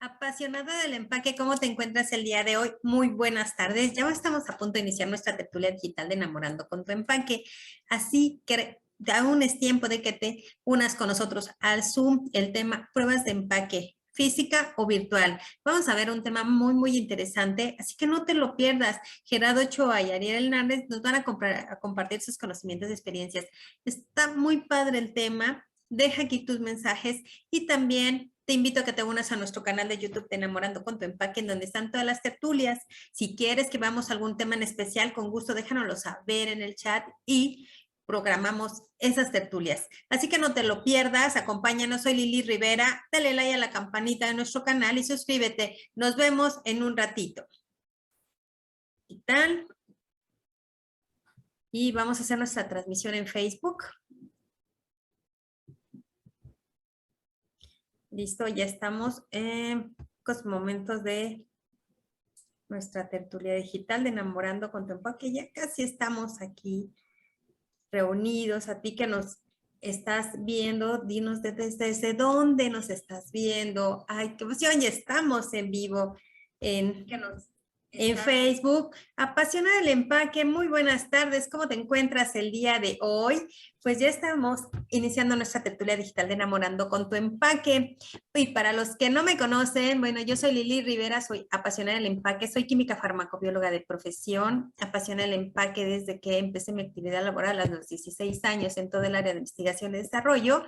Apasionada del empaque, ¿cómo te encuentras el día de hoy? Muy buenas tardes. Ya estamos a punto de iniciar nuestra tertulia digital de Enamorando con tu Empaque. Así que aún es tiempo de que te unas con nosotros al Zoom, el tema pruebas de empaque, física o virtual. Vamos a ver un tema muy interesante, así que no te lo pierdas. Gerardo Ochoa y Ariel Hernández nos van a compartir sus conocimientos y experiencias. Está muy padre el tema. Deja aquí tus mensajes y también te invito a que te unas a nuestro canal de YouTube de Enamorando con tu Empaque, en donde están todas las tertulias. Si quieres que veamos algún tema en especial, con gusto déjanoslo saber en el chat y programamos esas tertulias. Así que no te lo pierdas, acompáñanos, soy Lili Rivera, dale like a la campanita de nuestro canal y suscríbete. Nos vemos en un ratito. ¿Y tal? Y vamos a hacer nuestra transmisión en Facebook. Listo, ya estamos en los momentos de nuestra tertulia digital de Enamorando con tu Empaque. Ya casi estamos aquí reunidos. A ti que nos estás viendo, dinos desde dónde nos estás viendo. Ay, qué emoción, ya estamos en vivo en Facebook. Apasionada del empaque, muy buenas tardes. ¿Cómo te encuentras el día de hoy? Pues ya estamos iniciando nuestra tertulia digital de Enamorando con tu Empaque. Y para los que no me conocen, bueno, yo soy Lili Rivera, soy apasionada del empaque, soy química farmacobióloga de profesión, apasionada del empaque desde que empecé mi actividad laboral a los 16 años en todo el área de investigación y desarrollo.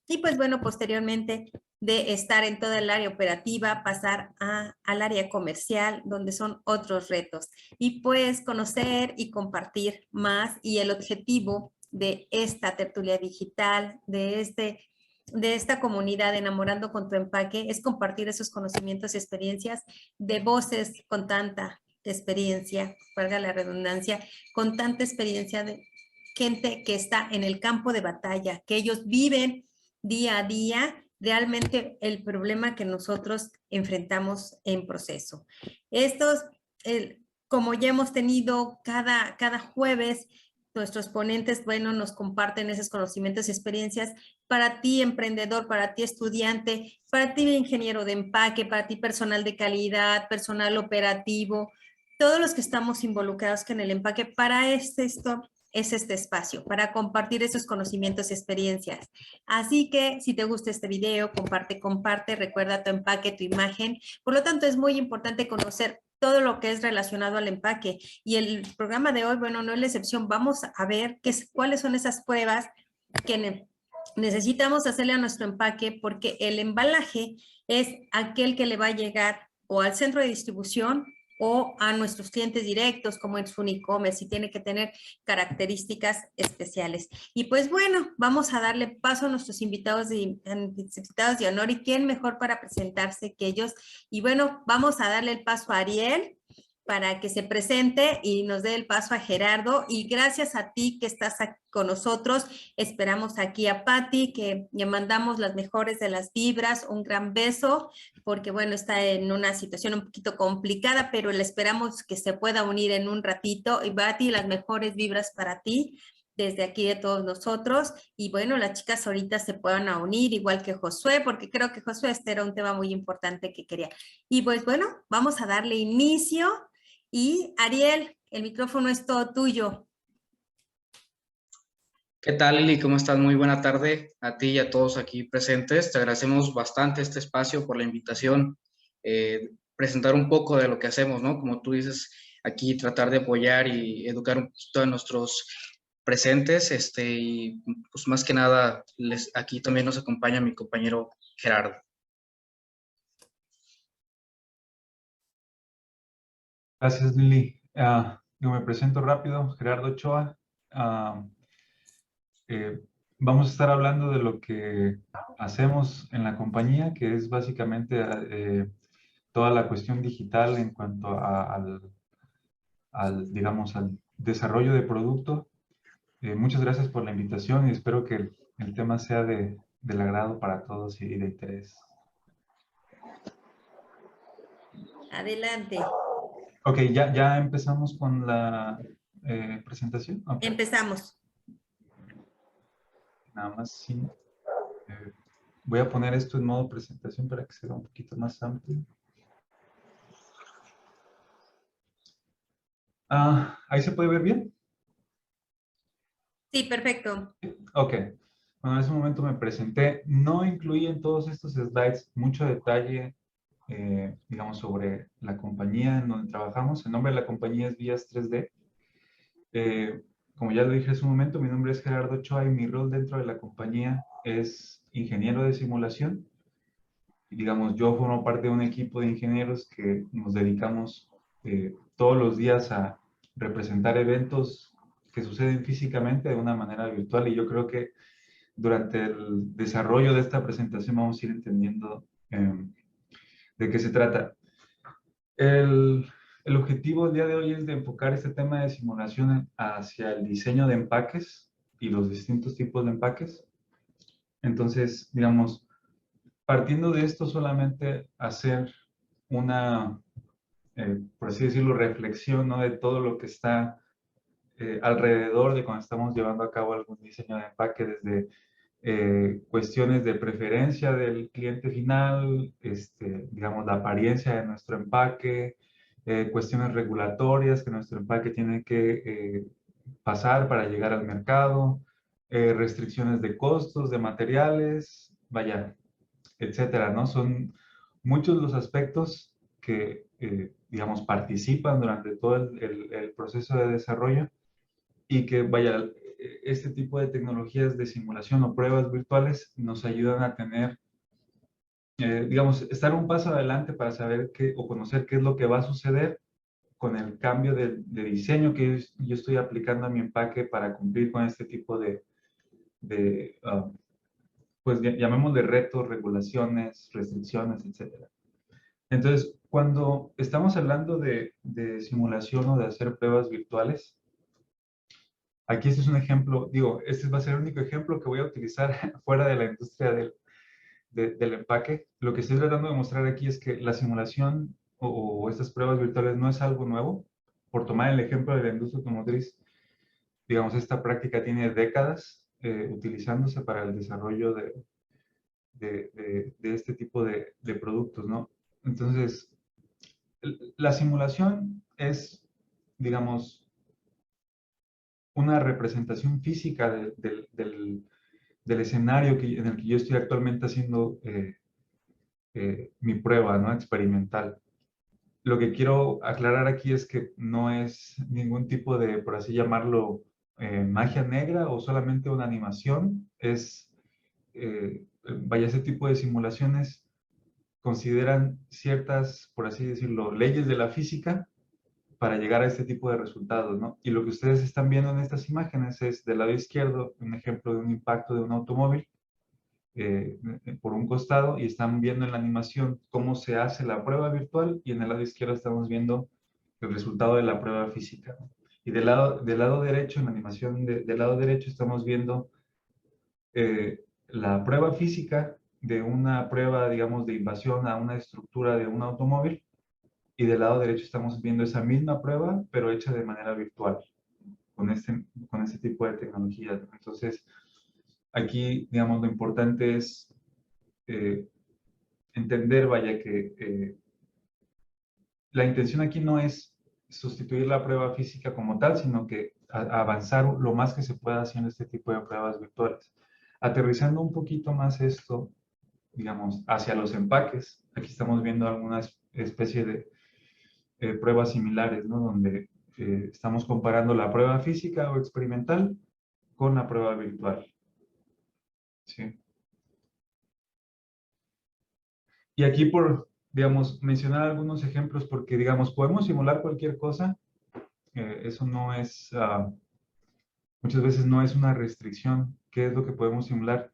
Y pues bueno, posteriormente de estar en toda el área operativa, pasar al área comercial, donde son otros retos. Y pues conocer y compartir más, y el objetivo de esta tertulia digital, de esta comunidad Enamorando con tu Empaque, es compartir esos conocimientos y experiencias de voces con tanta experiencia, valga la redundancia, con tanta experiencia de gente que está en el campo de batalla, que ellos viven día a día realmente el problema que nosotros enfrentamos en proceso. Como ya hemos tenido cada jueves, nuestros ponentes, bueno, nos comparten esos conocimientos y experiencias para ti, emprendedor, para ti, estudiante, para ti, ingeniero de empaque, para ti, personal de calidad, personal operativo, todos los que estamos involucrados en el empaque. Para esto es este espacio, para compartir esos conocimientos y experiencias. Así que si te gusta este video, comparte, recuerda tu empaque, tu imagen. Por lo tanto, es muy importante conocer todo lo que es relacionado al empaque. Y el programa de hoy, bueno, no es la excepción. Vamos a ver cuáles son esas pruebas que necesitamos hacerle a nuestro empaque, porque el embalaje es aquel que le va a llegar o al centro de distribución o a nuestros clientes directos, como en su e-commerce, y tiene que tener características especiales. Y pues bueno, vamos a darle paso a nuestros invitados de honor, y quién mejor para presentarse que ellos. Y bueno, vamos a darle el paso a Ariel para que se presente y nos dé el paso a Gerardo. Y gracias a ti que estás aquí con nosotros. Esperamos aquí a Patti, que le mandamos las mejores de las vibras, un gran beso, porque bueno, está en una situación un poquito complicada, pero le esperamos que se pueda unir en un ratito. Y Patti, las mejores vibras para ti desde aquí de todos nosotros. Y bueno, las chicas ahorita se puedan unir, igual que Josué, porque creo que Josué, este era un tema muy importante que quería. Y pues bueno, vamos a darle inicio. Y Ariel, el micrófono es todo tuyo. ¿Qué tal, Lili? ¿Cómo estás? Muy buena tarde a ti y a todos aquí presentes. Te agradecemos bastante este espacio por la invitación, presentar un poco de lo que hacemos, ¿no? Como tú dices, aquí tratar de apoyar y educar un poquito a nuestros presentes, y pues más que nada, aquí también nos acompaña mi compañero Gerardo. Gracias, Lili. Yo me presento rápido, Gerardo Ochoa. Vamos a estar hablando de lo que hacemos en la compañía, que es básicamente toda la cuestión digital en cuanto digamos, al desarrollo de producto. Muchas gracias por la invitación y espero que el tema sea del agrado para todos y de interés. Adelante. Ok, ya empezamos con la presentación. Okay. Empezamos. Nada más, sí. Voy a poner esto en modo presentación para que sea un poquito más amplio. ¿Ahí se puede ver bien? Sí, perfecto. Ok. Bueno, en ese momento me presenté. No incluí en todos estos slides mucho detalle, digamos, sobre la compañía en donde trabajamos. El nombre de la compañía es Vías 3D. Como ya lo dije hace un momento, mi nombre es Gerardo Ochoa y mi rol dentro de la compañía es ingeniero de simulación. Y digamos, yo formo parte de un equipo de ingenieros que nos dedicamos todos los días a representar eventos que suceden físicamente de una manera virtual. Y yo creo que durante el desarrollo de esta presentación vamos a ir entendiendo de qué se trata. El objetivo del día de hoy es de enfocar este tema de simulación hacia el diseño de empaques y los distintos tipos de empaques. Entonces, digamos, partiendo de esto, solamente hacer una, por así decirlo, reflexión, ¿no? De todo lo que está alrededor de cuando estamos llevando a cabo algún diseño de empaque, desde cuestiones de preferencia del cliente final, digamos, la apariencia de nuestro empaque, cuestiones regulatorias que nuestro empaque tiene que pasar para llegar al mercado, restricciones de costos, de materiales, vaya, etcétera, ¿no? Son muchos los aspectos que, digamos, participan durante todo el proceso de desarrollo y que, vaya, este tipo de tecnologías de simulación o pruebas virtuales nos ayudan a tener, digamos, estar un paso adelante para saber qué o conocer qué es lo que va a suceder con el cambio de diseño que yo estoy aplicando a mi empaque para cumplir con este tipo de pues llamémosle retos, regulaciones, restricciones, etcétera. Entonces, cuando estamos hablando de simulación o de hacer pruebas virtuales, aquí este es un ejemplo, digo, este va a ser el único ejemplo que voy a utilizar fuera de la industria del empaque. Lo que estoy tratando de mostrar aquí es que la simulación o estas pruebas virtuales no es algo nuevo. Por tomar el ejemplo de la industria automotriz, digamos, esta práctica tiene décadas utilizándose para el desarrollo de este tipo de productos, ¿no? Entonces, la simulación es, digamos, una representación física del escenario en el que yo estoy actualmente haciendo mi prueba, ¿no? Experimental. Lo que quiero aclarar aquí es que no es ningún tipo de, por así llamarlo, magia negra o solamente una animación. Vaya, ese tipo de simulaciones consideran ciertas, por así decirlo, leyes de la física para llegar a este tipo de resultados, ¿no? Y lo que ustedes están viendo en estas imágenes es del lado izquierdo un ejemplo de un impacto de un automóvil por un costado y están viendo en la animación cómo se hace la prueba virtual y en el lado izquierdo estamos viendo el resultado de la prueba física, ¿no? Y del lado derecho, en la animación del lado derecho estamos viendo la prueba física de una prueba, digamos, de invasión a una estructura de un automóvil y del lado derecho estamos viendo esa misma prueba, pero hecha de manera virtual, con este tipo de tecnologías. Entonces, aquí, digamos, lo importante es entender, vaya, que la intención aquí no es sustituir la prueba física como tal, sino que avanzar lo más que se pueda haciendo este tipo de pruebas virtuales. Aterrizando un poquito más esto, digamos, hacia los empaques, aquí estamos viendo alguna especie de pruebas similares, ¿no? Donde estamos comparando la prueba física o experimental con la prueba virtual. ¿Sí? Y aquí por, digamos, mencionar algunos ejemplos porque, digamos, podemos simular cualquier cosa. Eso no es, muchas veces no es una restricción. ¿Qué es lo que podemos simular?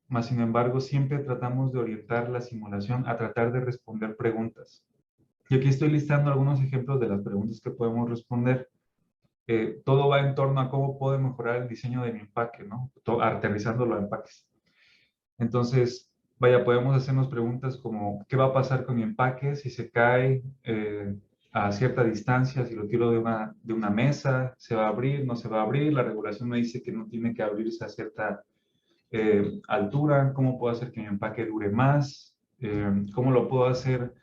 Más sin embargo, siempre tratamos de orientar la simulación a tratar de responder preguntas. Y aquí estoy listando algunos ejemplos de las preguntas que podemos responder. Todo va en torno a cómo puedo mejorar el diseño de mi empaque, ¿no? Aterrizándolo a empaques. Entonces, vaya, podemos hacernos preguntas como, ¿qué va a pasar con mi empaque si se cae a cierta distancia? Si lo tiro de una mesa, ¿se va a abrir? ¿No se va a abrir? La regulación me dice que no tiene que abrirse a cierta altura, cómo puedo hacer que mi empaque dure más, cómo lo puedo hacer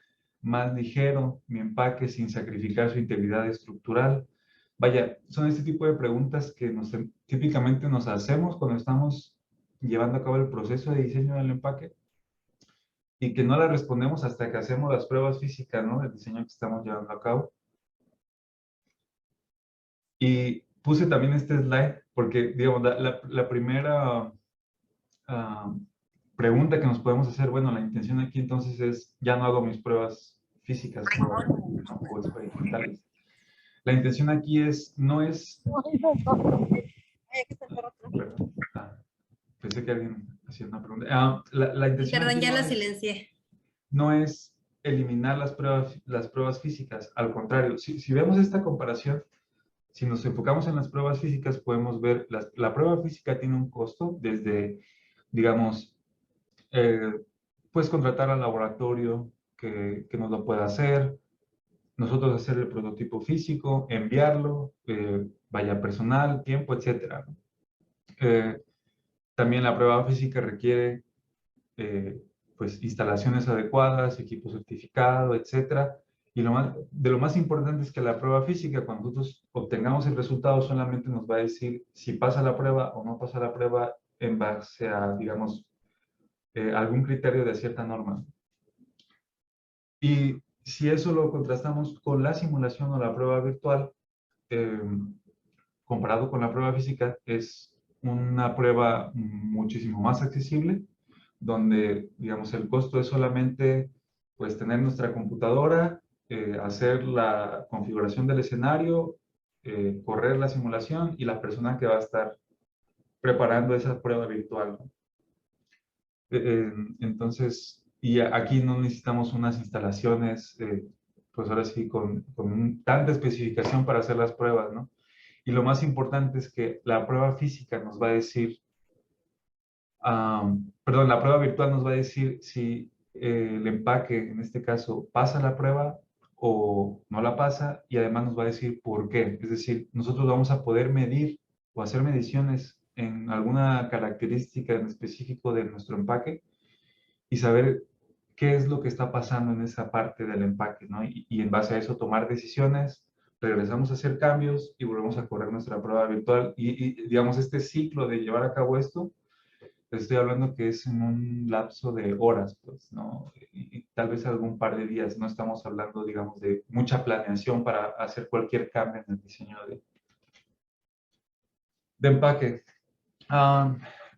más ligero, mi empaque sin sacrificar su integridad estructural. Vaya, son este tipo de preguntas que típicamente nos hacemos cuando estamos llevando a cabo el proceso de diseño del empaque y que no las respondemos hasta que hacemos las pruebas físicas, ¿no?, del diseño que estamos llevando a cabo. Y puse también este slide porque, digamos, la primera pregunta que nos podemos hacer, bueno, la intención aquí entonces es, ya no hago mis pruebas físicas o experimentales. La intención aquí no es... pensé que alguien hacía una pregunta. La intención Perdón, aquí ya la silencié. no es eliminar las pruebas físicas. Al contrario, si vemos esta comparación, si nos enfocamos en las pruebas físicas, podemos ver, la prueba física tiene un costo desde, digamos, pues contratar al laboratorio que nos lo pueda hacer, nosotros hacer el prototipo físico, enviarlo, vaya personal, tiempo, etc. También la prueba física requiere pues instalaciones adecuadas, equipo certificado, etc. Y de lo más importante es que la prueba física, cuando nosotros obtengamos el resultado, solamente nos va a decir si pasa la prueba o no pasa la prueba en base a, digamos, algún criterio de cierta norma. Y si eso lo contrastamos con la simulación o la prueba virtual, comparado con la prueba física, es una prueba muchísimo más accesible, donde, digamos, el costo es solamente, pues, tener nuestra computadora, hacer la configuración del escenario, correr la simulación y la persona que va a estar preparando esa prueba virtual. Entonces, y aquí no necesitamos unas instalaciones, pues ahora sí, con tanta especificación para hacer las pruebas, ¿no? Y lo más importante es que la prueba física nos va a decir, perdón, la prueba virtual nos va a decir si el empaque, en este caso, pasa la prueba o no la pasa, y además nos va a decir por qué. Es decir, nosotros vamos a poder medir o hacer mediciones en alguna característica en específico de nuestro empaque y saber qué es lo que está pasando en esa parte del empaque, ¿no? Y en base a eso tomar decisiones, regresamos a hacer cambios y volvemos a correr nuestra prueba virtual. Y digamos, este ciclo de llevar a cabo esto, les estoy hablando que es en un lapso de horas, pues, ¿no? Y tal vez algún par de días. No estamos hablando, digamos, de mucha planeación para hacer cualquier cambio en el diseño de empaque.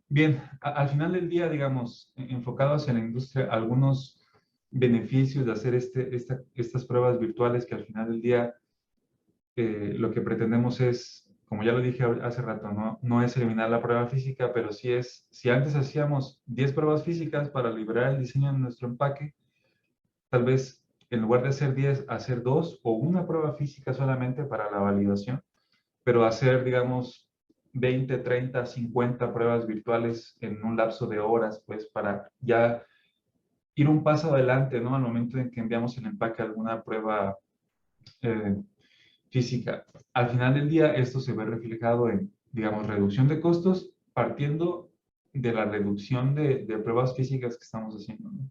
Bien, al final del día, digamos, enfocado hacia la industria, algunos beneficios de hacer estas pruebas virtuales, que al final del día lo que pretendemos es, como ya lo dije hace rato, no es eliminar la prueba física, pero sí es, si antes hacíamos 10 pruebas físicas para liberar el diseño de nuestro empaque, tal vez en lugar de hacer 10, hacer 2 o una prueba física solamente para la validación, pero hacer, digamos, 20, 30, 50 pruebas virtuales en un lapso de horas, pues para ya ir un paso adelante, ¿no? Al momento en que enviamos el empaque a alguna prueba física. Al final del día, esto se ve reflejado en, digamos, reducción de costos, partiendo de la reducción de pruebas físicas que estamos haciendo, ¿no?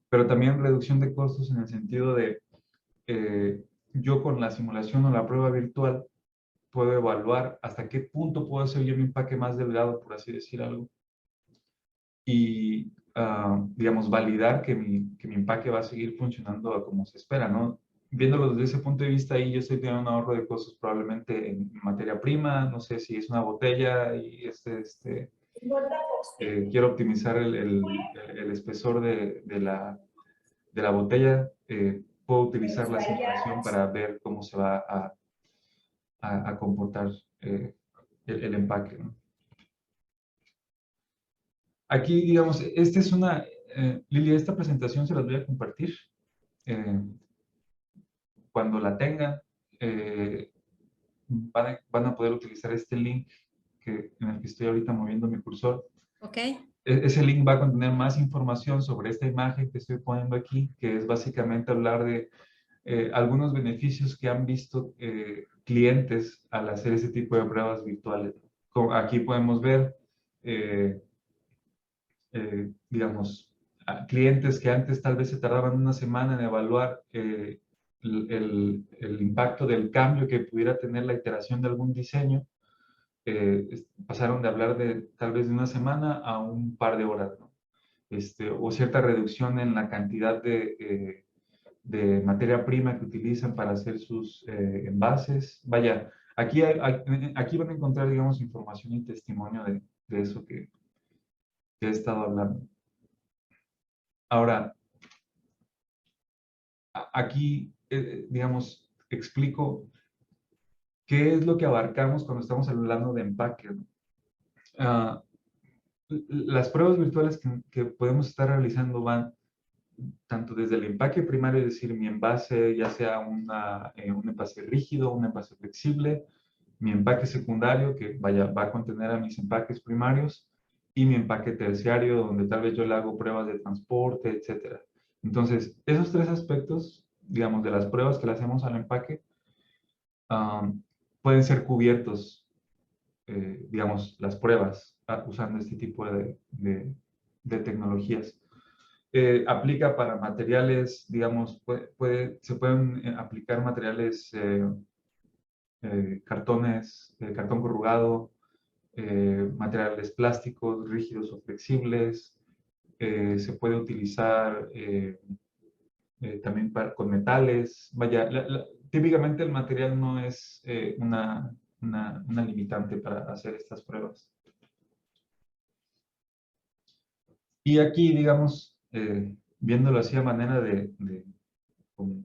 Pero también reducción de costos en el sentido de, yo con la simulación o la prueba virtual, puedo evaluar hasta qué punto puedo hacer yo mi empaque más delgado, por así decir algo. Y, digamos, validar que mi empaque va a seguir funcionando como se espera, ¿no? Viéndolo desde ese punto de vista, ahí yo estoy teniendo un ahorro de costos probablemente en materia prima, no sé si es una botella y quiero optimizar el espesor de la botella, puedo utilizar la simulación para ver cómo se va a comportar el empaque, ¿no? Aquí, digamos, esta es Lilia, esta presentación se las voy a compartir. Cuando la tengan, van a poder utilizar este link en el que estoy ahorita moviendo mi cursor. Ok. Ese link va a contener más información sobre esta imagen que estoy poniendo aquí, que es básicamente hablar de algunos beneficios que han visto clientes al hacer ese tipo de pruebas virtuales. Aquí podemos ver digamos, a clientes que antes tal vez se tardaban una semana en evaluar el impacto del cambio que pudiera tener la iteración de algún diseño, pasaron de hablar de tal vez de una semana a un par de horas, ¿no? O cierta reducción en la cantidad de materia prima que utilizan para hacer sus envases. Vaya, aquí van a encontrar, digamos, información y testimonio de eso que he estado hablando. Ahora, aquí, digamos, explico qué es lo que abarcamos cuando estamos hablando de empaque, ¿no? Las pruebas virtuales que podemos estar realizando van tanto desde el empaque primario, es decir, mi envase, ya sea un envase rígido, un envase flexible, mi empaque secundario, que va a contener a mis empaques primarios, y mi empaque terciario, donde tal vez yo le hago pruebas de transporte, etc. Entonces, esos tres aspectos, digamos, de las pruebas que le hacemos al empaque, pueden ser cubiertos, digamos, las pruebas usando este tipo de tecnologías. Aplica para materiales, digamos, se pueden aplicar materiales, cartón corrugado, materiales plásticos rígidos o flexibles. Se puede utilizar también con metales. Vaya, típicamente el material no es una limitante para hacer estas pruebas. Y aquí, digamos, viéndolo así a manera como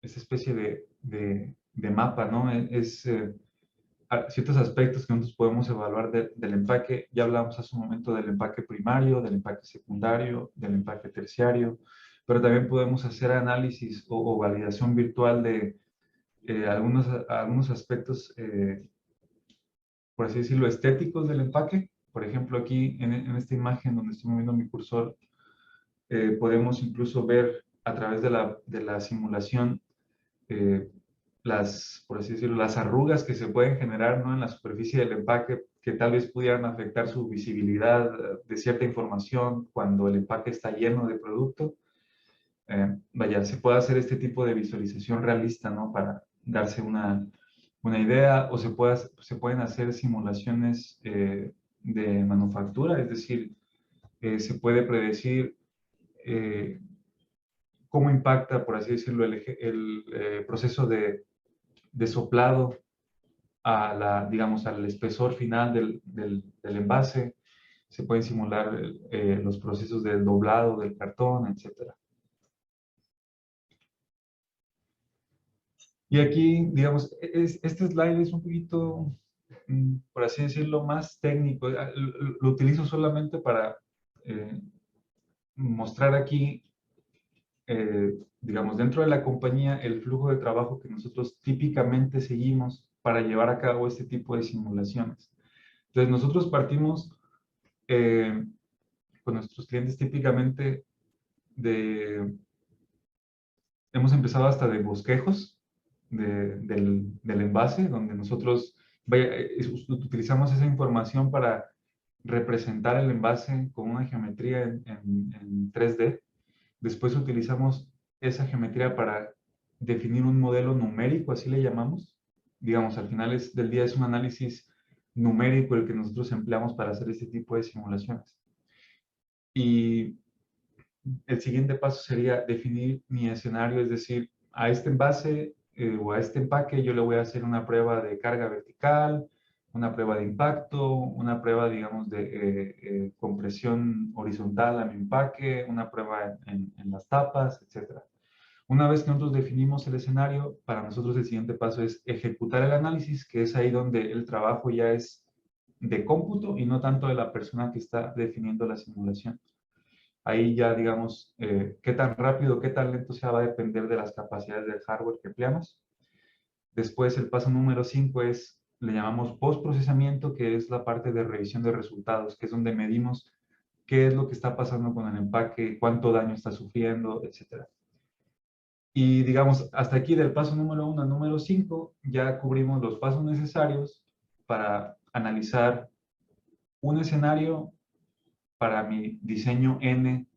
esa especie de mapa, ¿no? Ciertos aspectos que nosotros podemos evaluar del empaque. Ya hablamos hace un momento del empaque primario, del empaque secundario, del empaque terciario, pero también podemos hacer análisis o validación virtual de algunos aspectos, por así decirlo, estéticos del empaque. Por ejemplo, aquí en esta imagen donde estoy moviendo mi cursor, podemos incluso ver a través de la simulación por así decirlo, las arrugas que se pueden generar, ¿no?, en la superficie del empaque, que tal vez pudieran afectar su visibilidad de cierta información cuando el empaque está lleno de producto. Vaya, se puede hacer este tipo de visualización realista, ¿no?, para darse una idea, o se pueden hacer simulaciones de manufactura, es decir, se puede predecir cómo impacta, por así decirlo, el proceso de soplado digamos, al espesor final del envase. Se pueden simular los procesos del doblado del cartón, etc. Y aquí, digamos, este slide es un poquito, por así decirlo, más técnico. Lo utilizo solamente para mostrar aquí, digamos, dentro de la compañía, el flujo de trabajo que nosotros típicamente seguimos para llevar a cabo este tipo de simulaciones. Entonces, nosotros partimos con nuestros clientes típicamente hemos empezado hasta de bosquejos del envase, donde nosotros utilizamos esa información para representar el envase con una geometría en 3D. Después utilizamos esa geometría para definir un modelo numérico, así le llamamos. Digamos, al final del día es un análisis numérico el que nosotros empleamos para hacer este tipo de simulaciones. Y el siguiente paso sería definir mi escenario, es decir, a este envase o a este empaque yo le voy a hacer una prueba de carga vertical, una prueba de impacto, una prueba, digamos, de compresión horizontal a mi empaque, una prueba en las tapas, etc. Una vez que nosotros definimos el escenario, para nosotros el siguiente paso es ejecutar el análisis, que es ahí donde el trabajo ya es de cómputo y no tanto de la persona que está definiendo la simulación. Ahí ya, digamos, qué tan rápido, qué tan lento sea va a depender de las capacidades del hardware que empleamos. Después, el paso número 5 le llamamos postprocesamiento, que es la parte de revisión de resultados, que es donde medimos qué es lo que está pasando con el empaque, cuánto daño está sufriendo, etc. Y, digamos, hasta aquí del paso número 1 al número 5, ya cubrimos los pasos necesarios para analizar un escenario para mi diseño N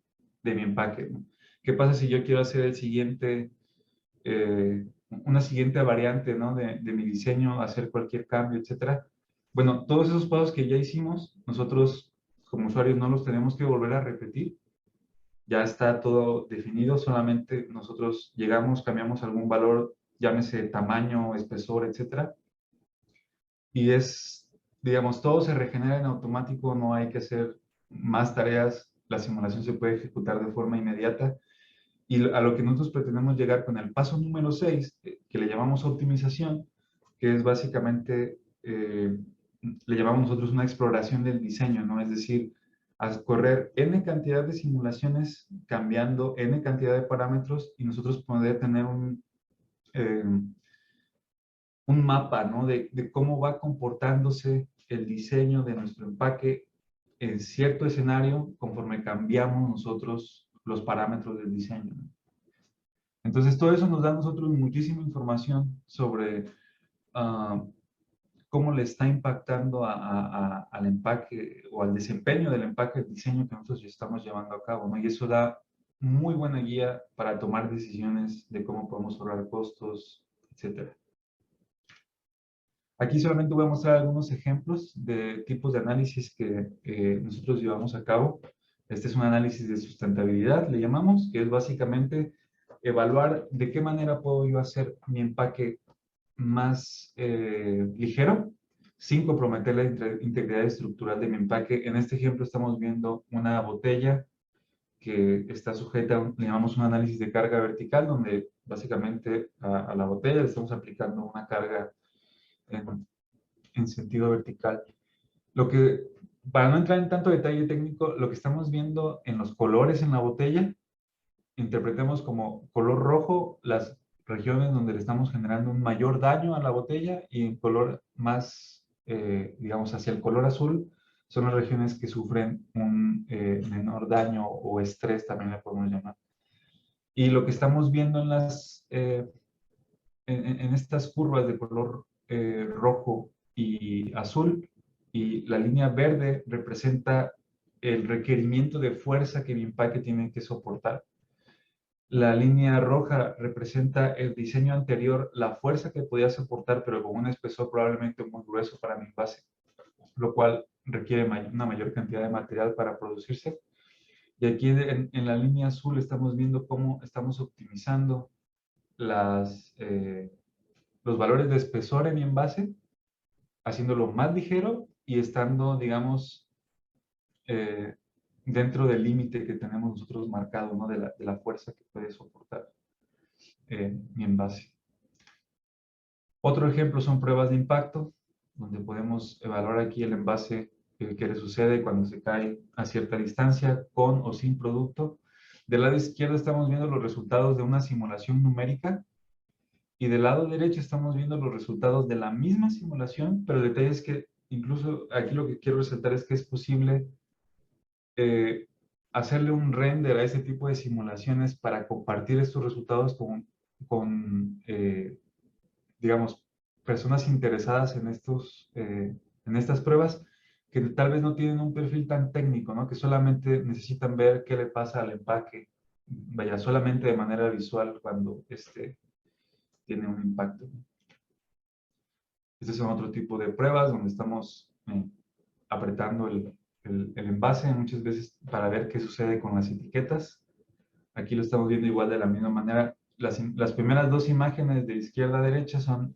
de mi empaque, ¿no? ¿Qué pasa si yo quiero hacer el siguiente, una siguiente variante, ¿no? de mi diseño, hacer cualquier cambio, etcétera? Bueno, todos esos pasos que ya hicimos, nosotros como usuarios no los tenemos que volver a repetir. Ya está todo definido, solamente nosotros llegamos, cambiamos algún valor, llámese tamaño, espesor, etcétera. Y es, digamos, todo se regenera en automático, no hay que hacer más tareas, la simulación se puede ejecutar de forma inmediata. Y a lo que nosotros pretendemos llegar con el paso número 6, que le llamamos optimización, que es básicamente, le llamamos nosotros una exploración del diseño, ¿no? Es decir, a correr n cantidad de simulaciones, cambiando n cantidad de parámetros y nosotros poder tener un mapa, ¿no? de cómo va comportándose el diseño de nuestro empaque en cierto escenario conforme cambiamos nosotros los parámetros del diseño, ¿no? Entonces, todo eso nos da a nosotros muchísima información sobre cómo le está impactando al empaque o al desempeño del empaque, el diseño que nosotros estamos llevando a cabo, ¿no? Y eso da muy buena guía para tomar decisiones de cómo podemos ahorrar costos, etcétera. Aquí solamente voy a mostrar algunos ejemplos de tipos de análisis que nosotros llevamos a cabo. Este es un análisis de sustentabilidad, le llamamos, que es básicamente evaluar de qué manera puedo yo hacer mi empaque más ligero sin comprometer la integridad estructural de mi empaque. En este ejemplo estamos viendo una botella que está sujeta, le llamamos un análisis de carga vertical, donde básicamente a la botella le estamos aplicando una carga en sentido vertical. Lo que, para no entrar en tanto detalle técnico, lo que estamos viendo en los colores en la botella, interpretemos como color rojo las regiones donde le estamos generando un mayor daño a la botella y en color más, digamos, hacia el color azul, son las regiones que sufren un menor daño o estrés, también le podemos llamar. Y lo que estamos viendo en estas curvas de color rojo y azul, y la línea verde representa el requerimiento de fuerza que mi empaque tiene que soportar. La línea roja representa el diseño anterior, la fuerza que podía soportar, pero con un espesor probablemente muy grueso para mi envase, lo cual requiere una mayor cantidad de material para producirse. Y aquí en la línea azul estamos viendo cómo estamos optimizando los valores de espesor en mi envase, haciéndolo más ligero y estando, digamos, dentro del límite que tenemos nosotros marcado, ¿no? de la fuerza que puede soportar mi envase. Otro ejemplo son pruebas de impacto, donde podemos evaluar aquí el envase que le sucede cuando se cae a cierta distancia, con o sin producto. Del lado izquierdo estamos viendo los resultados de una simulación numérica y del lado derecho estamos viendo los resultados de la misma simulación, pero el detalle es que incluso aquí lo que quiero resaltar es que es posible hacerle un render a ese tipo de simulaciones para compartir estos resultados con digamos, personas interesadas en estas pruebas que tal vez no tienen un perfil tan técnico, ¿no? Que solamente necesitan ver qué le pasa al empaque, vaya, solamente de manera visual cuando tiene un impacto. Este es otro tipo de pruebas donde estamos apretando el envase muchas veces para ver qué sucede con las etiquetas. Aquí lo estamos viendo igual de la misma manera. Las primeras dos imágenes de izquierda a derecha son,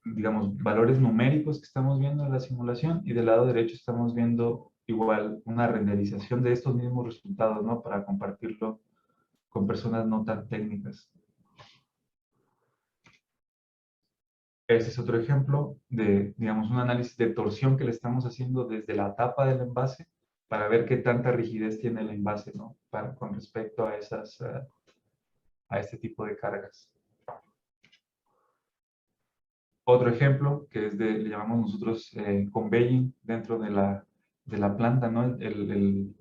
digamos, valores numéricos que estamos viendo en la simulación, y del lado derecho estamos viendo igual una renderización de estos mismos resultados, ¿no? Para compartirlo con personas no tan técnicas. Este es otro ejemplo de, digamos, un análisis de torsión que le estamos haciendo desde la tapa del envase para ver qué tanta rigidez tiene el envase, ¿no? Con respecto a este tipo de cargas. Otro ejemplo que es le llamamos nosotros conveying dentro de la planta, ¿no? El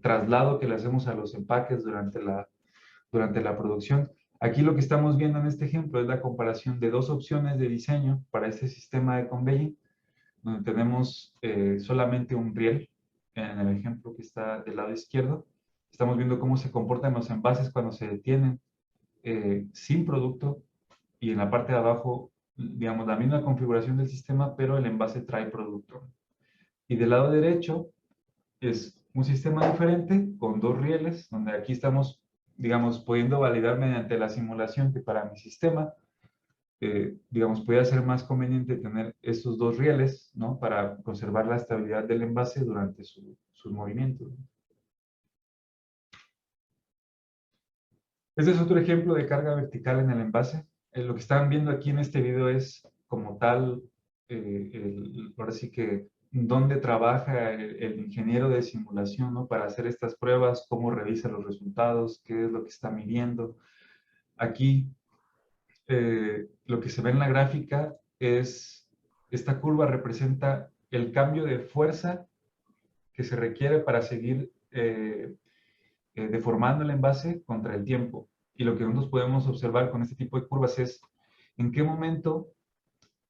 traslado que le hacemos a los empaques durante la producción. Aquí lo que estamos viendo en este ejemplo es la comparación de dos opciones de diseño para este sistema de conveying, donde tenemos solamente un riel en el ejemplo que está del lado izquierdo, estamos viendo cómo se comportan los envases cuando se detienen sin producto, y en la parte de abajo, digamos, la misma configuración del sistema, pero el envase trae producto. Y del lado derecho es un sistema diferente con dos rieles, donde aquí estamos, digamos, pudiendo validar mediante la simulación que para mi sistema, digamos, puede ser más conveniente tener estos dos rieles, ¿no? Para conservar la estabilidad del envase durante sus movimientos. Este es otro ejemplo de carga vertical en el envase. Lo que están viendo aquí en este video es como tal, ahora sí que, dónde trabaja el ingeniero de simulación, ¿no? Para hacer estas pruebas, cómo revisa los resultados, qué es lo que está midiendo. Aquí, lo que se ve en la gráfica es, esta curva representa el cambio de fuerza que se requiere para seguir deformando el envase contra el tiempo. Y lo que nosotros podemos observar con este tipo de curvas es en qué momento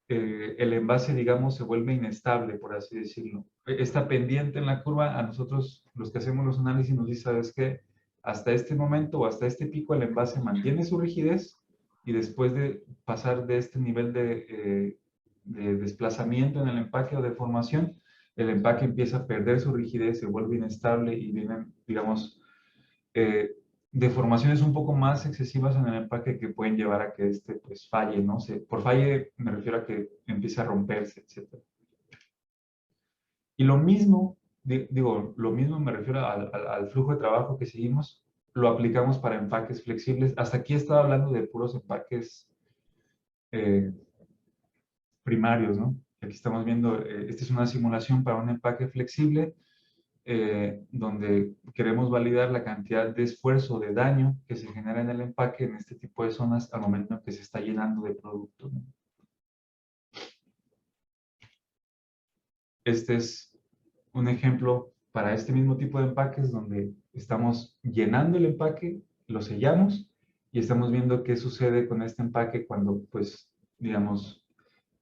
el envase, digamos, se vuelve inestable, por así decirlo. Esta pendiente en la curva, a nosotros, los que hacemos los análisis, nos dice, ¿sabes qué? Hasta este momento o hasta este pico el envase mantiene su rigidez, y después de pasar de este nivel de desplazamiento en el empaque o deformación, el empaque empieza a perder su rigidez, se vuelve inestable y vienen, digamos, deformaciones un poco más excesivas en el empaque que pueden llevar a que este pues falle, ¿no? Por falle me refiero a que empiece a romperse, etc. Y lo mismo, digo, lo mismo me refiero al flujo de trabajo que seguimos, lo aplicamos para empaques flexibles. Hasta aquí estaba hablando de puros empaques primarios, ¿no? Aquí estamos viendo, esta es una simulación para un empaque flexible, donde queremos validar la cantidad de esfuerzo, de daño que se genera en el empaque en este tipo de zonas al momento en que se está llenando de producto, ¿no? Este es un ejemplo para este mismo tipo de empaques donde estamos llenando el empaque, lo sellamos y estamos viendo qué sucede con este empaque cuando, pues, digamos,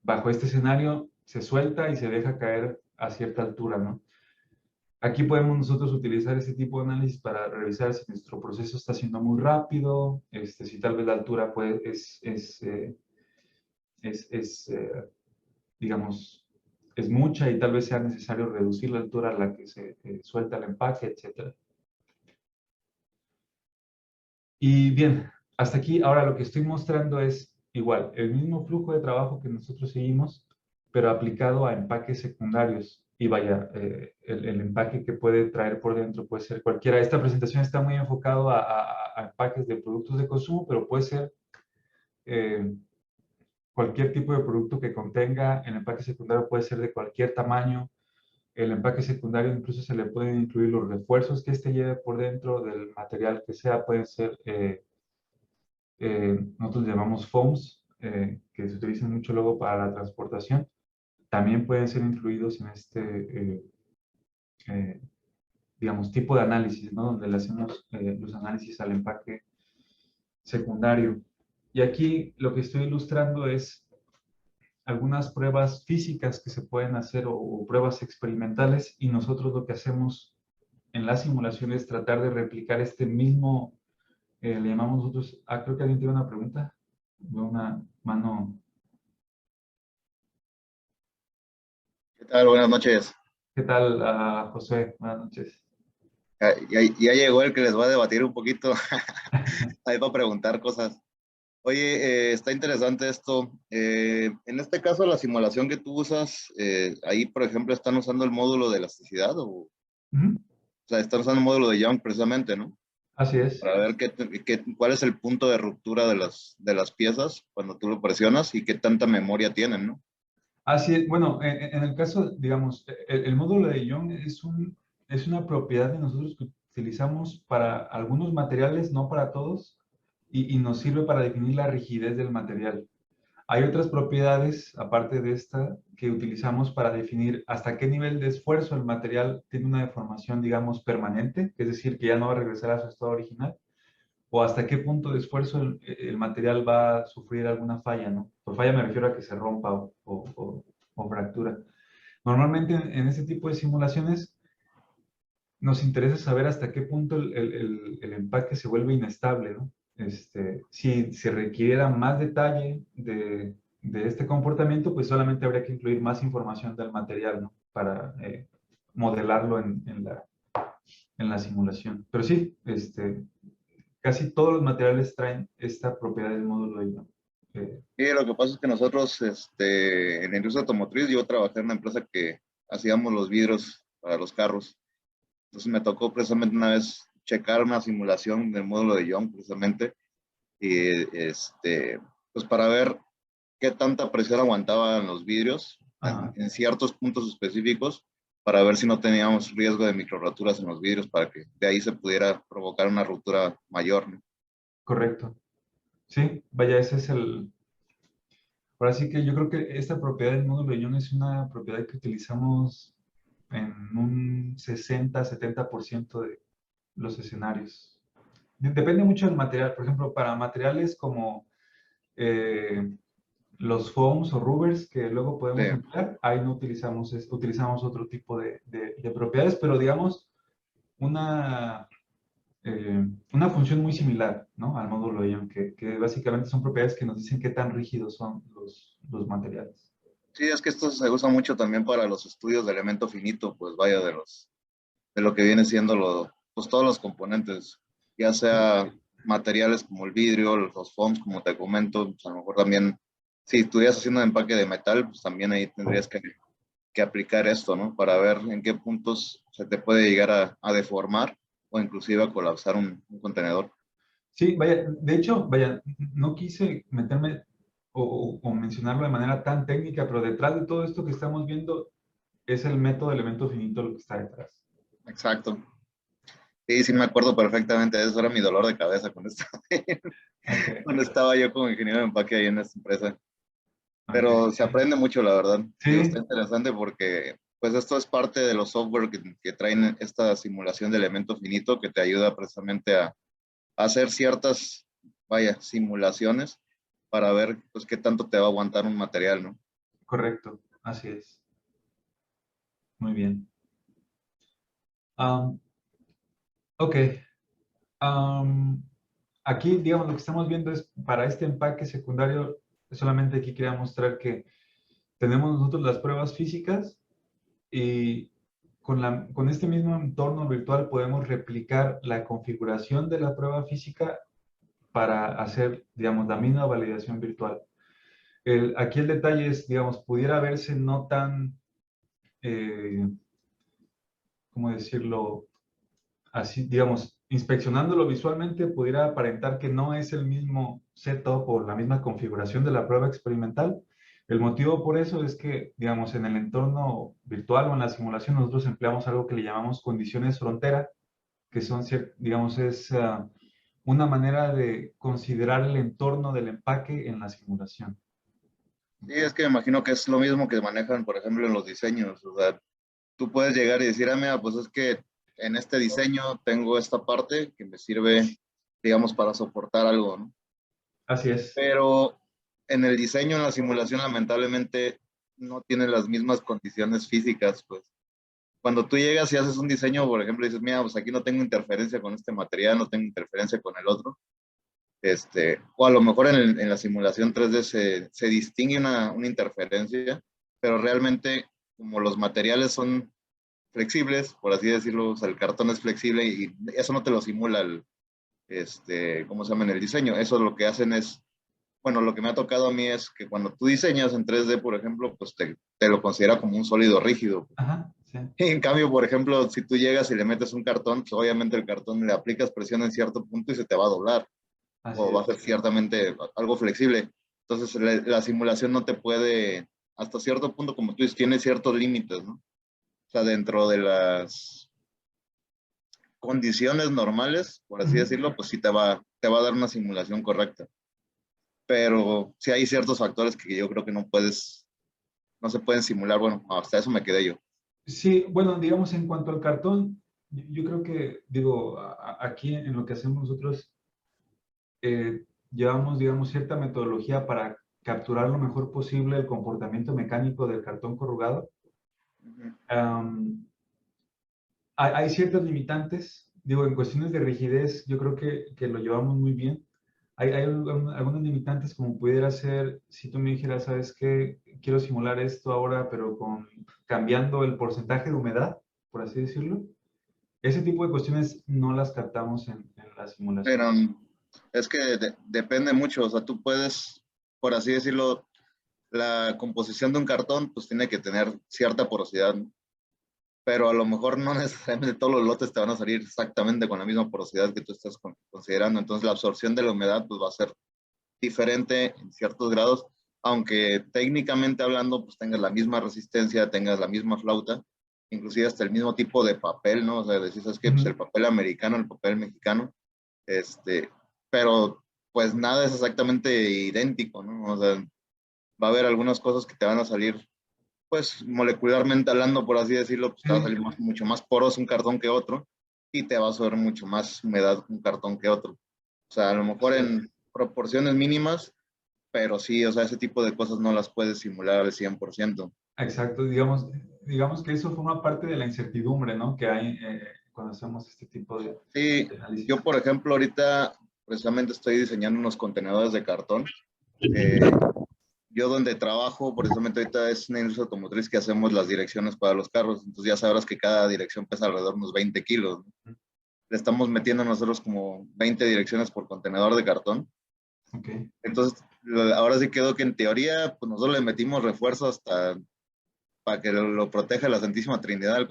bajo este escenario se suelta y se deja caer a cierta altura, ¿no? Aquí podemos nosotros utilizar este tipo de análisis para revisar si nuestro proceso está siendo muy rápido, si tal vez la altura digamos, es mucha y tal vez sea necesario reducir la altura a la que se suelta el empaque, etc. Y bien, hasta aquí, ahora lo que estoy mostrando es igual, el mismo flujo de trabajo que nosotros seguimos, pero aplicado a empaques secundarios. Y vaya, el empaque que puede traer por dentro puede ser cualquiera. Esta presentación está muy enfocado a empaques de productos de consumo, pero puede ser cualquier tipo de producto que contenga. El empaque secundario puede ser de cualquier tamaño. El empaque secundario incluso se le pueden incluir los refuerzos que éste lleve por dentro del material que sea. Pueden ser, nosotros llamamos foams, que se utilizan mucho luego para la transportación. También pueden ser incluidos en este, digamos, tipo de análisis, ¿no? Donde le hacemos los análisis al empaque secundario. Y aquí lo que estoy ilustrando es algunas pruebas físicas que se pueden hacer o pruebas experimentales, y nosotros lo que hacemos en la simulación es tratar de replicar este mismo, le llamamos nosotros, creo que alguien tiene una pregunta, veo una mano. ¿Qué tal? Buenas noches. ¿Qué tal, José? Buenas noches. Ya llegó el que les va a debatir un poquito, ahí va a preguntar cosas. Oye, está interesante esto. En este caso, la simulación que tú usas, ahí, por ejemplo, están usando el módulo de elasticidad, o sea, están usando el módulo de Young precisamente, ¿no? Así es. Para ver cuál es el punto de ruptura de las piezas cuando tú lo presionas y qué tanta memoria tienen, ¿no? Así es. Bueno, en el caso, digamos, el módulo de Young es una propiedad de nosotros que utilizamos para algunos materiales, no para todos, y nos sirve para definir la rigidez del material. Hay otras propiedades, aparte de esta, que utilizamos para definir hasta qué nivel de esfuerzo el material tiene una deformación, digamos, permanente, es decir, que ya no va a regresar a su estado original, o hasta qué punto de esfuerzo el material va a sufrir alguna falla, ¿no? Por falla me refiero a que se rompa o fractura. Normalmente en este tipo de simulaciones nos interesa saber hasta qué punto el empaque se vuelve inestable, ¿no? Si se requiera más detalle de este comportamiento, pues solamente habría que incluir más información del material, ¿no? Para modelarlo en la simulación. Pero sí, casi todos los materiales traen esta propiedad del módulo de Young. Y lo que pasa es que nosotros, en la industria automotriz, yo trabajé en una empresa que hacíamos los vidrios para los carros. Entonces me tocó precisamente una vez checar una simulación del módulo de Young, precisamente, y pues para ver qué tanta presión aguantaban los vidrios en ciertos puntos específicos, para ver si no teníamos riesgo de microroturas en los vidrios, para que de ahí se pudiera provocar una ruptura mayor, ¿no? Correcto. Sí, vaya, ese es Ahora sí que yo creo que esta propiedad del módulo de Young es una propiedad que utilizamos en un 60-70% de los escenarios. Depende mucho del material. Por ejemplo, para materiales como los foams o rubbers que luego podemos Sí. emplear, ahí no utilizamos otro tipo de propiedades, pero digamos una, una función muy similar, ¿no? Al módulo de Young, que básicamente son propiedades que nos dicen qué tan rígidos son los materiales. Sí, es que esto se usa mucho también para los estudios de elemento finito, pues vaya, de lo que viene siendo pues todos los componentes, ya sea materiales como el vidrio, los foams, como te comento, pues a lo mejor también, si estuvieras haciendo empaque de metal, pues también ahí tendrías que aplicar esto, ¿no? Para ver en qué puntos se te puede llegar a deformar o inclusive a colapsar un contenedor. Sí, vaya, de hecho, vaya, no quise meterme o mencionarlo de manera tan técnica, pero detrás de todo esto que estamos viendo es el método de elemento finito lo que está detrás. Exacto. Sí, sí me acuerdo perfectamente de eso, era mi dolor de cabeza con esto. Okay, Cuando estaba yo como ingeniero de empaque ahí en esta empresa. okay. Pero se aprende mucho, la verdad. Digo, está Sí, interesante porque pues esto es parte de los software que traen esta simulación de elemento finito que te ayuda precisamente a hacer ciertas, vaya, simulaciones para ver pues qué tanto te va a aguantar un material, ¿no? correcto, así es. Muy bien. Ok. Aquí, digamos, lo que estamos viendo es para este empaque secundario, solamente aquí quería mostrar que tenemos nosotros las pruebas físicas y con este mismo entorno virtual podemos replicar la configuración de la prueba física para hacer, digamos, la misma validación virtual. Aquí el detalle es, digamos, pudiera verse no tan, ¿cómo decirlo? Así, digamos, inspeccionándolo visualmente, pudiera aparentar que no es el mismo setup o la misma configuración de la prueba experimental. El motivo por eso es que, digamos, en el entorno virtual o en la simulación, nosotros empleamos algo que le llamamos condiciones frontera, que son, digamos, es una manera de considerar el entorno del empaque en la simulación. Sí, es que me imagino que es lo mismo que manejan, por ejemplo, en los diseños. O sea, tú puedes llegar y decir, ah, mira, pues es que en este diseño tengo esta parte que me sirve, digamos, para soportar algo, ¿no? Así es. Pero en el diseño, en la simulación, lamentablemente no tiene las mismas condiciones físicas, pues. Cuando tú llegas y haces un diseño, por ejemplo, dices, mira, pues aquí no tengo interferencia con este material, no tengo interferencia con el otro. O a lo mejor en la simulación 3D se distingue una interferencia, pero realmente como los materiales son flexibles, por así decirlo, o sea, el cartón es flexible y eso no te lo simula ¿cómo se llama? En el diseño. Eso lo que hacen es, bueno, lo que me ha tocado a mí es que cuando tú diseñas en 3D, por ejemplo, pues te lo considera como un sólido rígido. Ajá, sí. Y en cambio, por ejemplo, si tú llegas y le metes un cartón, pues obviamente el cartón le aplicas presión en cierto punto y se te va a doblar Así o va a es. ser ciertamente algo flexible. Entonces, la simulación no te puede, hasta cierto punto, como tú dices, tiene ciertos límites, ¿no? O sea, dentro de las condiciones normales, por así decirlo, pues sí te va a dar una simulación correcta. Pero sí hay ciertos factores que yo creo que no se pueden simular. Bueno, hasta eso me quedé yo. Sí, bueno, digamos en cuanto al cartón, yo creo que, digo, aquí en lo que hacemos nosotros, llevamos, digamos, cierta metodología para capturar lo mejor posible el comportamiento mecánico del cartón corrugado. Ujú. hay ciertas limitantes, digo, en cuestiones de rigidez, yo creo que lo llevamos muy bien. Hay algunas limitantes como pudiera ser, si tú me dijeras, ¿sabes qué? Quiero simular esto ahora, pero cambiando el porcentaje de humedad, por así decirlo. Ese tipo de cuestiones no las captamos en la simulación. Pero es que depende mucho, o sea, tú puedes, por así decirlo, la composición de un cartón pues tiene que tener cierta porosidad, ¿no? Pero a lo mejor no necesariamente todos los lotes te van a salir exactamente con la misma porosidad que tú estás considerando, entonces la absorción de la humedad pues va a ser diferente en ciertos grados, aunque técnicamente hablando pues tengas la misma resistencia, tengas la misma flauta, inclusive hasta el mismo tipo de papel, ¿no? O sea, decís, es que pues, el papel americano, el papel mexicano, pero pues nada es exactamente idéntico, ¿no? O sea, va a haber algunas cosas que te van a salir, pues molecularmente hablando, por así decirlo, pues te va a salir mucho más poroso un cartón que otro y te va a subir mucho más humedad un cartón que otro. O sea, a lo mejor en proporciones mínimas, pero sí, o sea, ese tipo de cosas no las puedes simular al 100%. Exacto, digamos que eso forma parte de la incertidumbre, ¿no? Que hay cuando hacemos este tipo Sí, de análisis. yo por ejemplo ahorita precisamente estoy diseñando unos contenedores de cartón. Yo donde trabajo, precisamente ahorita es una industria automotriz que hacemos las direcciones para los carros, entonces ya sabrás que cada dirección pesa alrededor de unos 20 kilos, ¿no? Le estamos metiendo nosotros como 20 direcciones por contenedor de cartón. Okay. Entonces, ahora sí quedó que en teoría, pues nosotros le metimos refuerzo hasta para que lo proteja la Santísima Trinidad al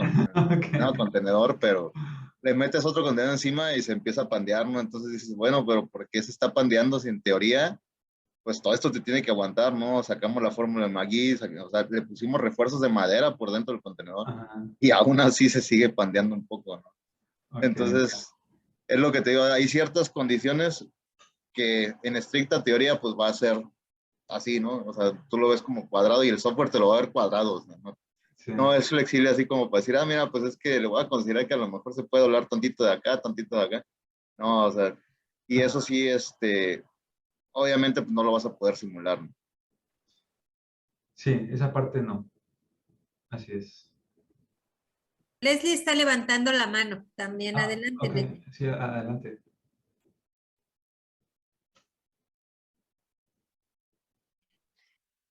Okay. contenedor, pero le metes otro contenedor encima y se empieza a pandear, ¿no? Entonces dices, bueno, pero ¿por qué se está pandeando si en teoría, pues todo esto te tiene que aguantar, ¿no? Sacamos la fórmula de Magui, o sea, le pusimos refuerzos de madera por dentro del contenedor y aún así se sigue pandeando un poco, ¿no? Okay. Entonces, es lo que te digo, hay ciertas condiciones que en estricta teoría, pues va a ser así, ¿no? O sea, tú lo ves como cuadrado y el software te lo va a ver cuadrado, ¿no? Sí. No es flexible así como para decir, ah, mira, pues es que le voy a considerar que a lo mejor se puede doblar tantito de acá, tantito de acá. No, o sea, y eso sí, obviamente pues no lo vas a poder simular, ¿no? Sí, esa parte no. Así es. Leslie está levantando la mano también. Adelante, Ok, Leslie. sí, adelante.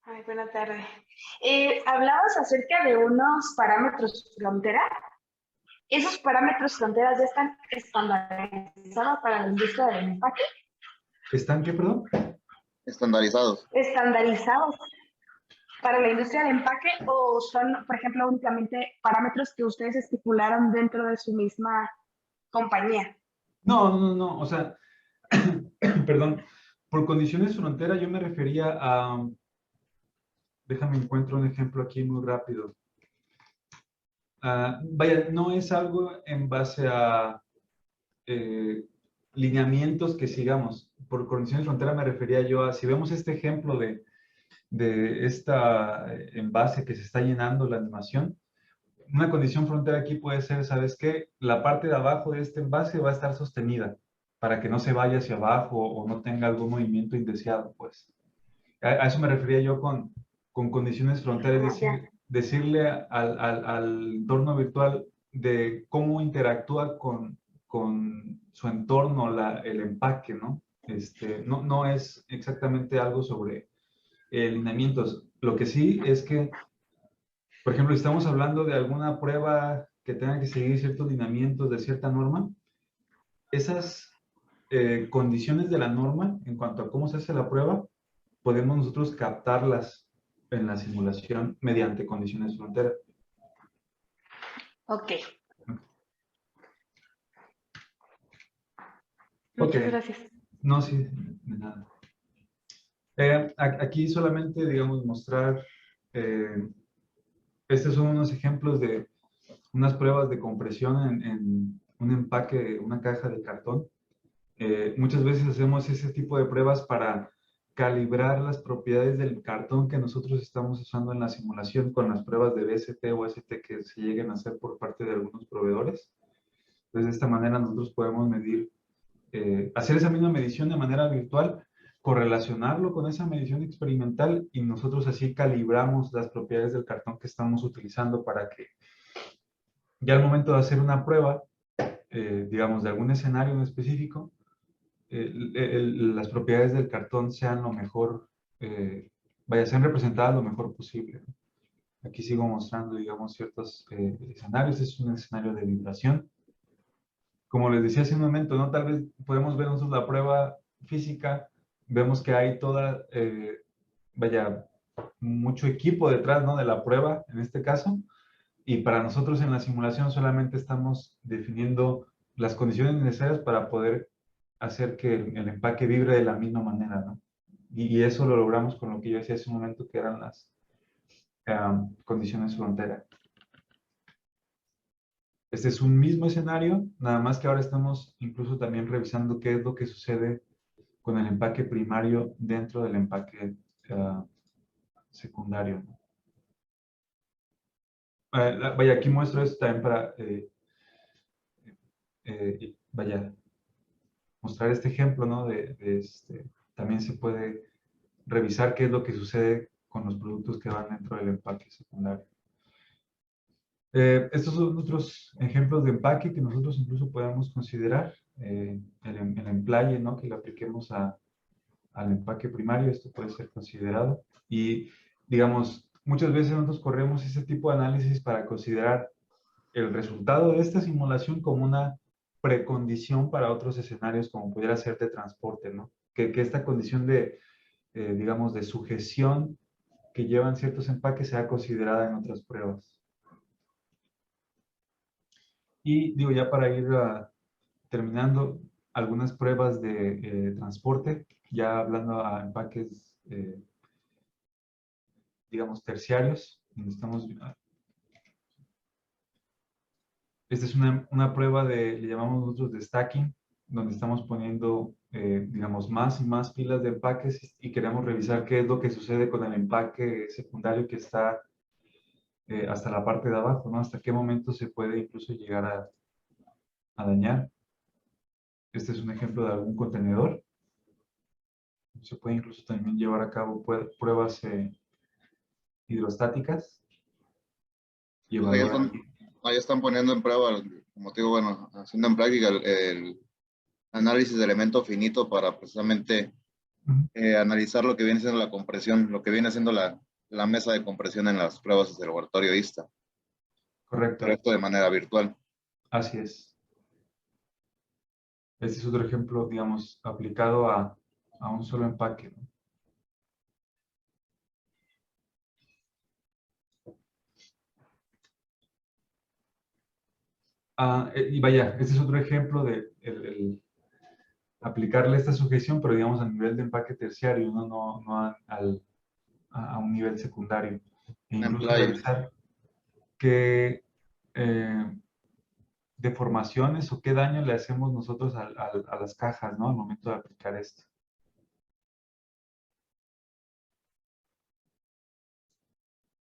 Ay, buena tarde. Hablabas acerca de unos parámetros frontera. ¿Esos parámetros fronteras ya están estandarizados para la industria del empaque? ¿Están qué, perdón? Estandarizados. ¿Estandarizados para la industria del empaque o son, por ejemplo, únicamente parámetros que ustedes estipularon dentro de su misma compañía? No. O sea, perdón, por condiciones frontera yo me refería a, déjame encuentro un ejemplo aquí muy rápido. Vaya, no es algo en base a lineamientos que sigamos. Por condiciones frontera me refería yo a, si vemos este ejemplo de esta envase que se está llenando la animación, una condición frontera aquí puede ser, ¿sabes qué? La parte de abajo de este envase va a estar sostenida para que no se vaya hacia abajo o no tenga algún movimiento indeseado, pues. A eso me refería yo con condiciones fronteras, decirle al entorno virtual de cómo interactúa con su entorno, el empaque, ¿no? No es exactamente algo sobre lineamientos. Lo que sí es que, por ejemplo, estamos hablando de alguna prueba que tenga que seguir ciertos lineamientos de cierta norma. Esas condiciones de la norma, en cuanto a cómo se hace la prueba, podemos nosotros captarlas en la simulación mediante condiciones frontera. Ok. Ok. Muchas gracias. No, sí, de nada. Aquí solamente, digamos, mostrar, estos son unos ejemplos de unas pruebas de compresión en un empaque, una caja de cartón. Muchas veces hacemos ese tipo de pruebas para calibrar las propiedades del cartón que nosotros estamos usando en la simulación con las pruebas de BST o ST que se lleguen a hacer por parte de algunos proveedores. Entonces, de esta manera nosotros podemos medir, hacer esa misma medición de manera virtual, correlacionarlo con esa medición experimental y nosotros así calibramos las propiedades del cartón que estamos utilizando para que ya al momento de hacer una prueba, digamos, de algún escenario en específico, las propiedades del cartón sean lo mejor, sean representadas lo mejor posible, ¿no? Aquí sigo mostrando, digamos, ciertos escenarios. Es un escenario de vibración. Como les decía hace un momento, ¿no? Tal vez podemos ver nosotros la prueba física, vemos que hay toda, mucho equipo detrás, ¿no? De la prueba, en este caso, y para nosotros en la simulación solamente estamos definiendo las condiciones necesarias para poder hacer que el empaque vibre de la misma manera, ¿no? Y eso lo logramos con lo que yo decía hace un momento, que eran las condiciones frontera. Este es un mismo escenario, nada más que ahora estamos incluso también revisando qué es lo que sucede con el empaque primario dentro del empaque secundario, ¿no? Aquí muestro esto también para, mostrar este ejemplo, ¿no? También se puede revisar qué es lo que sucede con los productos que van dentro del empaque secundario. Estos son otros ejemplos de empaque que nosotros incluso podemos considerar. El emplaye, ¿no? Que le apliquemos al empaque primario, esto puede ser considerado. Y, digamos, muchas veces nosotros corremos ese tipo de análisis para considerar el resultado de esta simulación como una precondición para otros escenarios, como pudiera ser de transporte, ¿no? Que esta condición de, digamos, de sujeción que llevan ciertos empaques sea considerada en otras pruebas. Y digo, ya para ir terminando, algunas pruebas de transporte, ya hablando a empaques, digamos, terciarios. Esta es una prueba le llamamos nosotros de stacking, donde estamos poniendo, digamos, más y más pilas de empaques y queremos revisar qué es lo que sucede con el empaque secundario que está hasta la parte de abajo, ¿no? Hasta qué momento se puede incluso llegar a dañar. Este es un ejemplo de algún contenedor. Se puede incluso también llevar a cabo pruebas hidrostáticas y Pues evaluar. ahí están poniendo en prueba, como te digo, bueno, haciendo en práctica el análisis de elemento finito para precisamente analizar lo que viene siendo la compresión, lo que viene siendo la mesa de compresión en las pruebas de laboratorio ISTA. Correcto. Pero esto de manera virtual. Así es. Este es otro ejemplo, digamos, aplicado a un solo empaque, ¿no? Y este es otro ejemplo de aplicarle esta sujeción, pero digamos a nivel de empaque terciario, no a un nivel secundario. E incluso revisar qué deformaciones o qué daño le hacemos nosotros a las cajas, ¿no? Al momento de aplicar esto.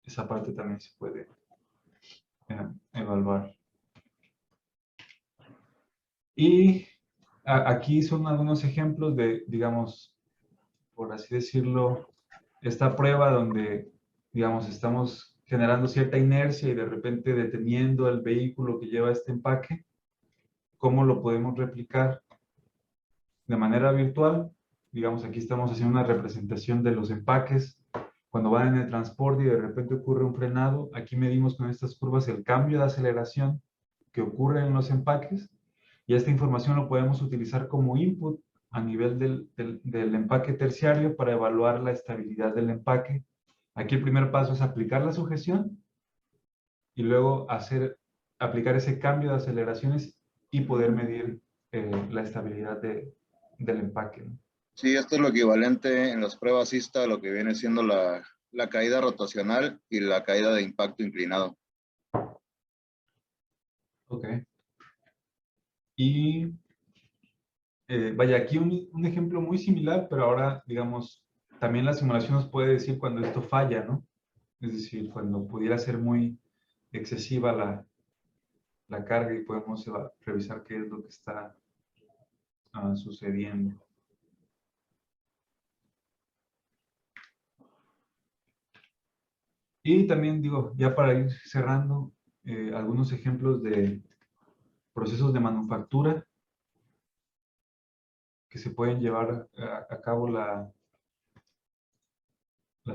Esa parte también se puede evaluar. Y aquí son algunos ejemplos de, digamos, por así decirlo, esta prueba donde, digamos, estamos generando cierta inercia y de repente deteniendo el vehículo que lleva este empaque. ¿Cómo lo podemos replicar de manera virtual? Digamos, aquí estamos haciendo una representación de los empaques cuando van en el transporte y de repente ocurre un frenado. Aquí medimos con estas curvas el cambio de aceleración que ocurre en los empaques y esta información lo podemos utilizar como input a nivel del empaque terciario para evaluar la estabilidad del empaque. Aquí el primer paso es aplicar la sujeción y luego aplicar ese cambio de aceleraciones y poder medir la estabilidad del empaque, ¿no? Sí, esto es lo equivalente en las pruebas ISTA a lo que viene siendo la caída rotacional y la caída de impacto inclinado. Ok. Y aquí un ejemplo muy similar, pero ahora, digamos, también la simulación nos puede decir cuando esto falla, ¿no? Es decir, cuando pudiera ser muy excesiva la carga y podemos revisar qué es lo que está sucediendo. Y también digo, ya para ir cerrando, algunos ejemplos de procesos de manufactura que se pueden llevar a cabo la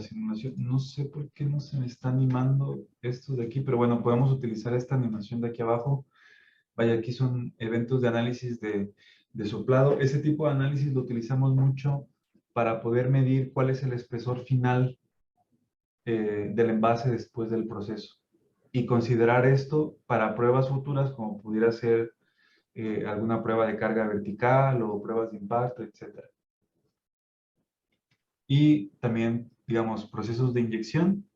simulación. No sé por qué no se me está animando esto de aquí, pero bueno, podemos utilizar esta animación de aquí abajo. Vaya, aquí son eventos de análisis de soplado. Ese tipo de análisis lo utilizamos mucho para poder medir cuál es el espesor final del envase después del proceso. Y considerar esto para pruebas futuras, como pudiera ser alguna prueba de carga vertical o pruebas de impacto, etc. Y también, digamos, procesos de inyección,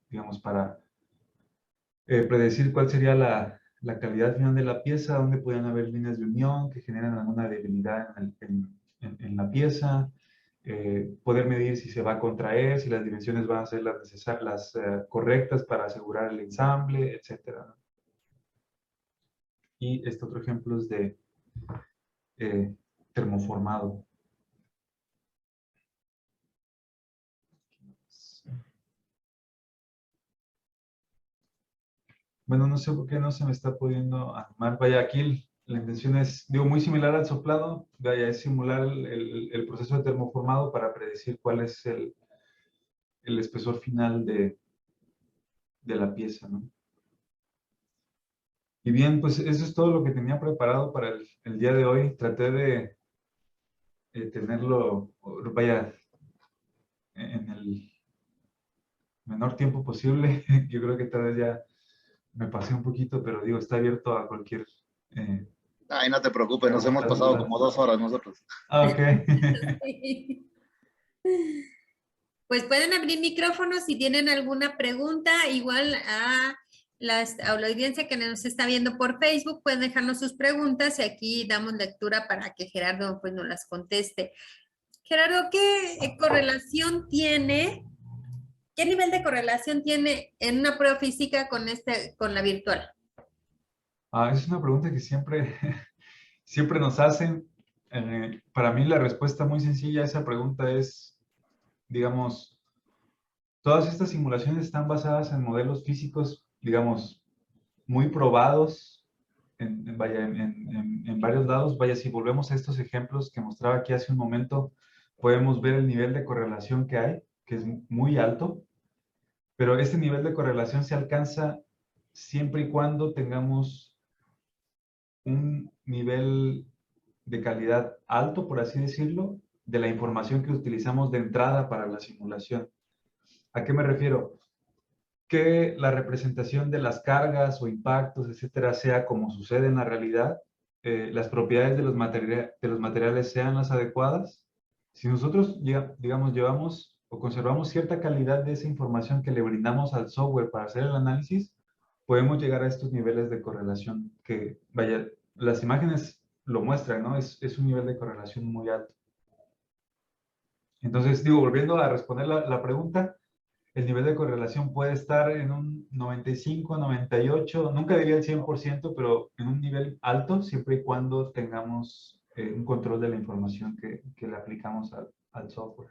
digamos, para predecir cuál sería la calidad final de la pieza, dónde pueden haber líneas de unión que generan alguna debilidad en la pieza, poder medir si se va a contraer, si las dimensiones van a ser las correctas para asegurar el ensamble, etc. Y este otro ejemplo es de termoformado. Bueno, no sé por qué no se me está pudiendo armar. Vaya, aquí la intención es, digo, muy similar al soplado. Vaya, es simular el proceso de termoformado para predecir cuál es el espesor final de la pieza, ¿no? Y bien, pues eso es todo lo que tenía preparado para el día de hoy. Traté de tenerlo, vaya, en el menor tiempo posible. Yo creo que tal vez ya me pasé un poquito, pero digo, está abierto a cualquier Ay, no te preocupes, nos hemos pregunta, pasado duda. como 2 horas nosotros. Ah, ok. Sí. Pues pueden abrir micrófonos si tienen alguna pregunta, igual a la audiencia que nos está viendo por Facebook, pueden dejarnos sus preguntas y aquí damos lectura para que Gerardo pues nos las conteste. Gerardo, ¿qué correlación tiene, qué nivel de correlación tiene en una prueba física con la virtual? Es una pregunta que siempre, siempre nos hacen. Para mí la respuesta muy sencilla a esa pregunta es, digamos, todas estas simulaciones están basadas en modelos físicos, digamos, muy probados en varios lados. Vaya, si volvemos a estos ejemplos que mostraba aquí hace un momento, podemos ver el nivel de correlación que hay, que es muy alto, pero este nivel de correlación se alcanza siempre y cuando tengamos un nivel de calidad alto, por así decirlo, de la información que utilizamos de entrada para la simulación. ¿A qué me refiero? Que la representación de las cargas o impactos, etcétera, sea como sucede en la realidad, las propiedades de los materiales sean las adecuadas. Si nosotros, digamos, llevamos o conservamos cierta calidad de esa información que le brindamos al software para hacer el análisis, podemos llegar a estos niveles de correlación que, vaya, las imágenes lo muestran, ¿no? Es un nivel de correlación muy alto. Entonces, digo, volviendo a responder la pregunta, el nivel de correlación puede estar en un 95, 98, nunca diría el 100%, pero en un nivel alto, siempre y cuando tengamos un control de la información que le aplicamos al software.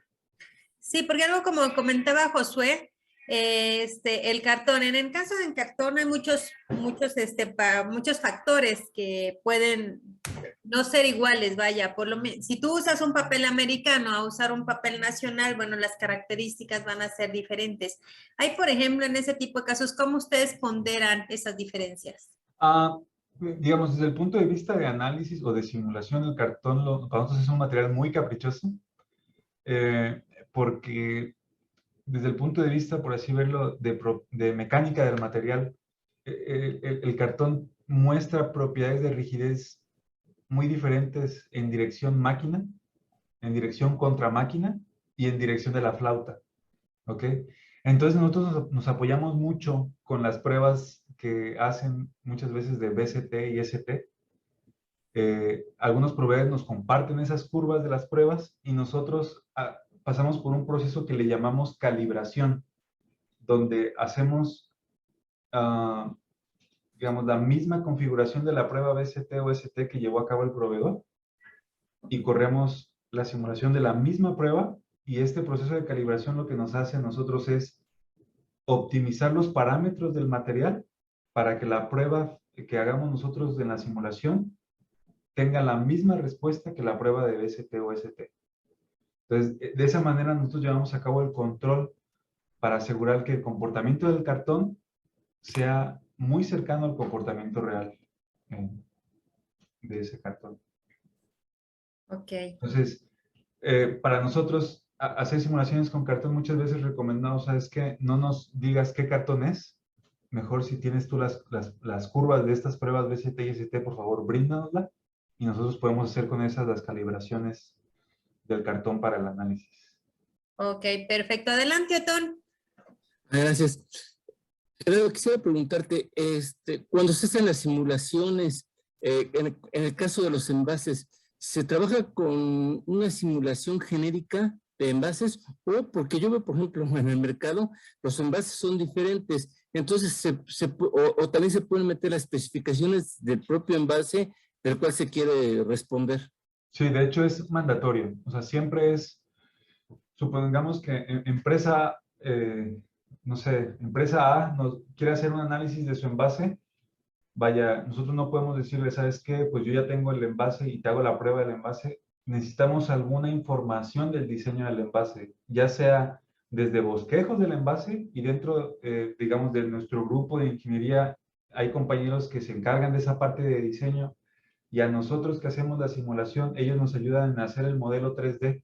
Sí, porque algo como comentaba Josué, el cartón, en el caso del cartón hay muchos factores que pueden no ser iguales, vaya, si tú usas un papel americano a usar un papel nacional, bueno, las características van a ser diferentes. Hay, por ejemplo, en ese tipo de casos, ¿cómo ustedes ponderan esas diferencias? Digamos, desde el punto de vista de análisis o de simulación, el cartón para nosotros es un material muy caprichoso, porque desde el punto de vista, por así verlo, de mecánica del material, el cartón muestra propiedades de rigidez muy diferentes en dirección máquina, en dirección contra máquina y en dirección de la flauta. ¿Ok? Entonces nosotros nos apoyamos mucho con las pruebas que hacen muchas veces de BCT y ST. Algunos proveedores nos comparten esas curvas de las pruebas y nosotros pasamos por un proceso que le llamamos calibración, donde hacemos, digamos, la misma configuración de la prueba BCT o ST que llevó a cabo el proveedor y corremos la simulación de la misma prueba, y este proceso de calibración lo que nos hace a nosotros es optimizar los parámetros del material para que la prueba que hagamos nosotros en la simulación tenga la misma respuesta que la prueba de BST o ST. Entonces, de esa manera nosotros llevamos a cabo el control para asegurar que el comportamiento del cartón sea muy cercano al comportamiento real de ese cartón. Ok. Entonces, para nosotros hacer simulaciones con cartón muchas veces recomendamos, ¿sabes qué? No nos digas qué cartón es. Mejor si tienes tú las curvas de estas pruebas BST y ST, por favor, bríndanosla y nosotros podemos hacer con esas las calibraciones del cartón para el análisis. Ok, perfecto. Adelante, Otón. Gracias. Gerardo, quisiera preguntarte, cuando se hacen las simulaciones, en el caso de los envases, ¿se trabaja con una simulación genérica de envases? O porque yo veo, por ejemplo, en el mercado, los envases son diferentes, entonces o también se pueden meter las especificaciones del propio envase del cual se quiere responder. Sí, de hecho es mandatorio. O sea, siempre es, supongamos que empresa, no sé, empresa A nos quiere hacer un análisis de su envase. Vaya, nosotros no podemos decirle, ¿sabes qué? Pues yo ya tengo el envase y te hago la prueba del envase. Necesitamos alguna información del diseño del envase, ya sea desde bosquejos del envase y dentro, digamos, de nuestro grupo de ingeniería, hay compañeros que se encargan de esa parte de diseño y a nosotros que hacemos la simulación, ellos nos ayudan a hacer el modelo 3D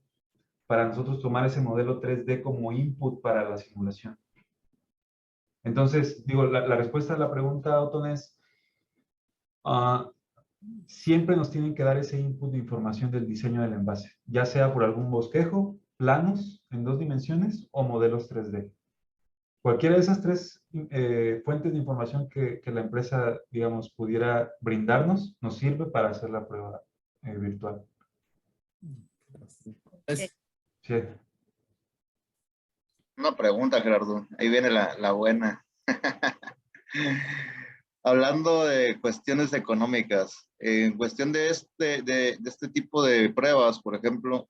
para nosotros tomar ese modelo 3D como input para la simulación. Entonces, digo, la respuesta a la pregunta, Otón, es siempre nos tienen que dar ese input de información del diseño del envase, ya sea por algún bosquejo, planos en 2 dimensiones o modelos 3D. Cualquiera de esas 3 fuentes de información que la empresa, digamos, pudiera brindarnos, nos sirve para hacer la prueba virtual. Sí. Una pregunta, Gerardo. Ahí viene la buena. Hablando de cuestiones económicas, en cuestión de este tipo de pruebas, por ejemplo,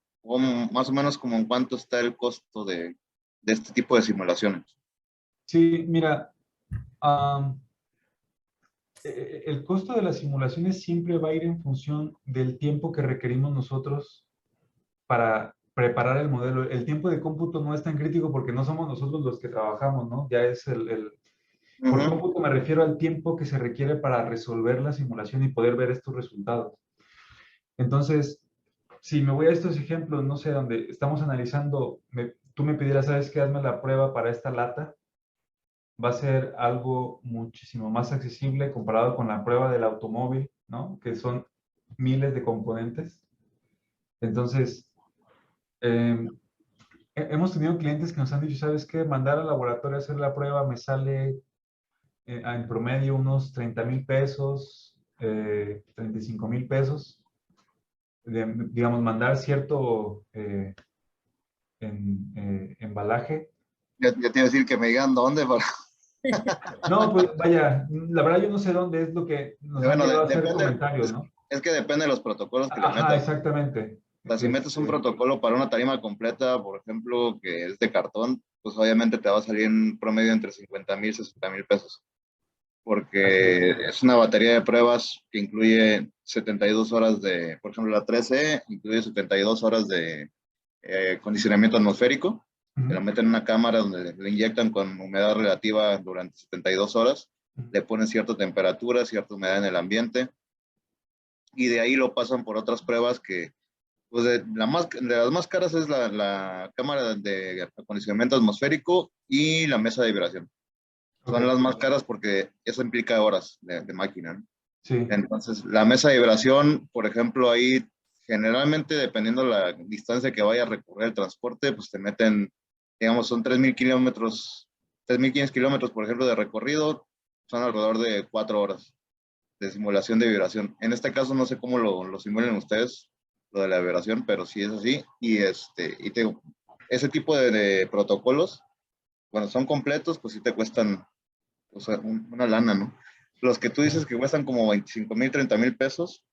más o menos como en cuánto está el costo de este tipo de simulaciones. Sí, mira, el costo de las simulaciones siempre va a ir en función del tiempo que requerimos nosotros para preparar el modelo. El tiempo de cómputo no es tan crítico porque no somos nosotros los que trabajamos, ¿no? Ya es por cómputo me refiero al tiempo que se requiere para resolver la simulación y poder ver estos resultados. Entonces, si me voy a estos ejemplos, no sé, donde estamos analizando, tú me pidieras, ¿sabes qué? Hazme la prueba para esta lata. Va a ser algo muchísimo más accesible comparado con la prueba del automóvil, ¿no? Que son miles de componentes. Entonces, hemos tenido clientes que nos han dicho, ¿sabes qué? Mandar al laboratorio a hacer la prueba me sale en promedio unos 30,000 pesos, 35,000 pesos. Digamos, mandar cierto embalaje. Ya te iba a decir que me digan dónde para... No, pues vaya, la verdad yo no sé dónde es lo que nos han llegado a hacer comentarios, ¿no? Es que depende de los protocolos que le Ajá, metas. exactamente. O sea, si metes un protocolo para una tarima completa, por ejemplo, que es de cartón, pues obviamente te va a salir en promedio entre 50,000 y 60,000 pesos. Porque es una batería de pruebas que incluye 72 horas de, por ejemplo, la 3E incluye 72 horas de condicionamiento atmosférico. Que la meten en una cámara donde le inyectan con humedad relativa durante 72 horas. Le ponen cierta temperatura, cierta humedad en el ambiente. Y de ahí lo pasan por otras pruebas que, pues de las más caras es la cámara de acondicionamiento atmosférico y la mesa de vibración. Son las más caras porque eso implica horas de máquina, ¿no? Sí. Entonces, la mesa de vibración, por ejemplo, ahí generalmente, dependiendo la distancia que vaya a recorrer el transporte, pues te meten, digamos, son 3,000 kilómetros, 3,500 kilómetros, por ejemplo, de recorrido, son alrededor de 4 horas de simulación de vibración. En este caso, no sé cómo lo simulen ustedes, lo de la vibración, pero sí es así. Y te digo, ese tipo de protocolos, cuando son completos, pues sí te cuestan, o sea, una lana, ¿no? Los que tú dices que cuestan como 25,000, 30,000 pesos,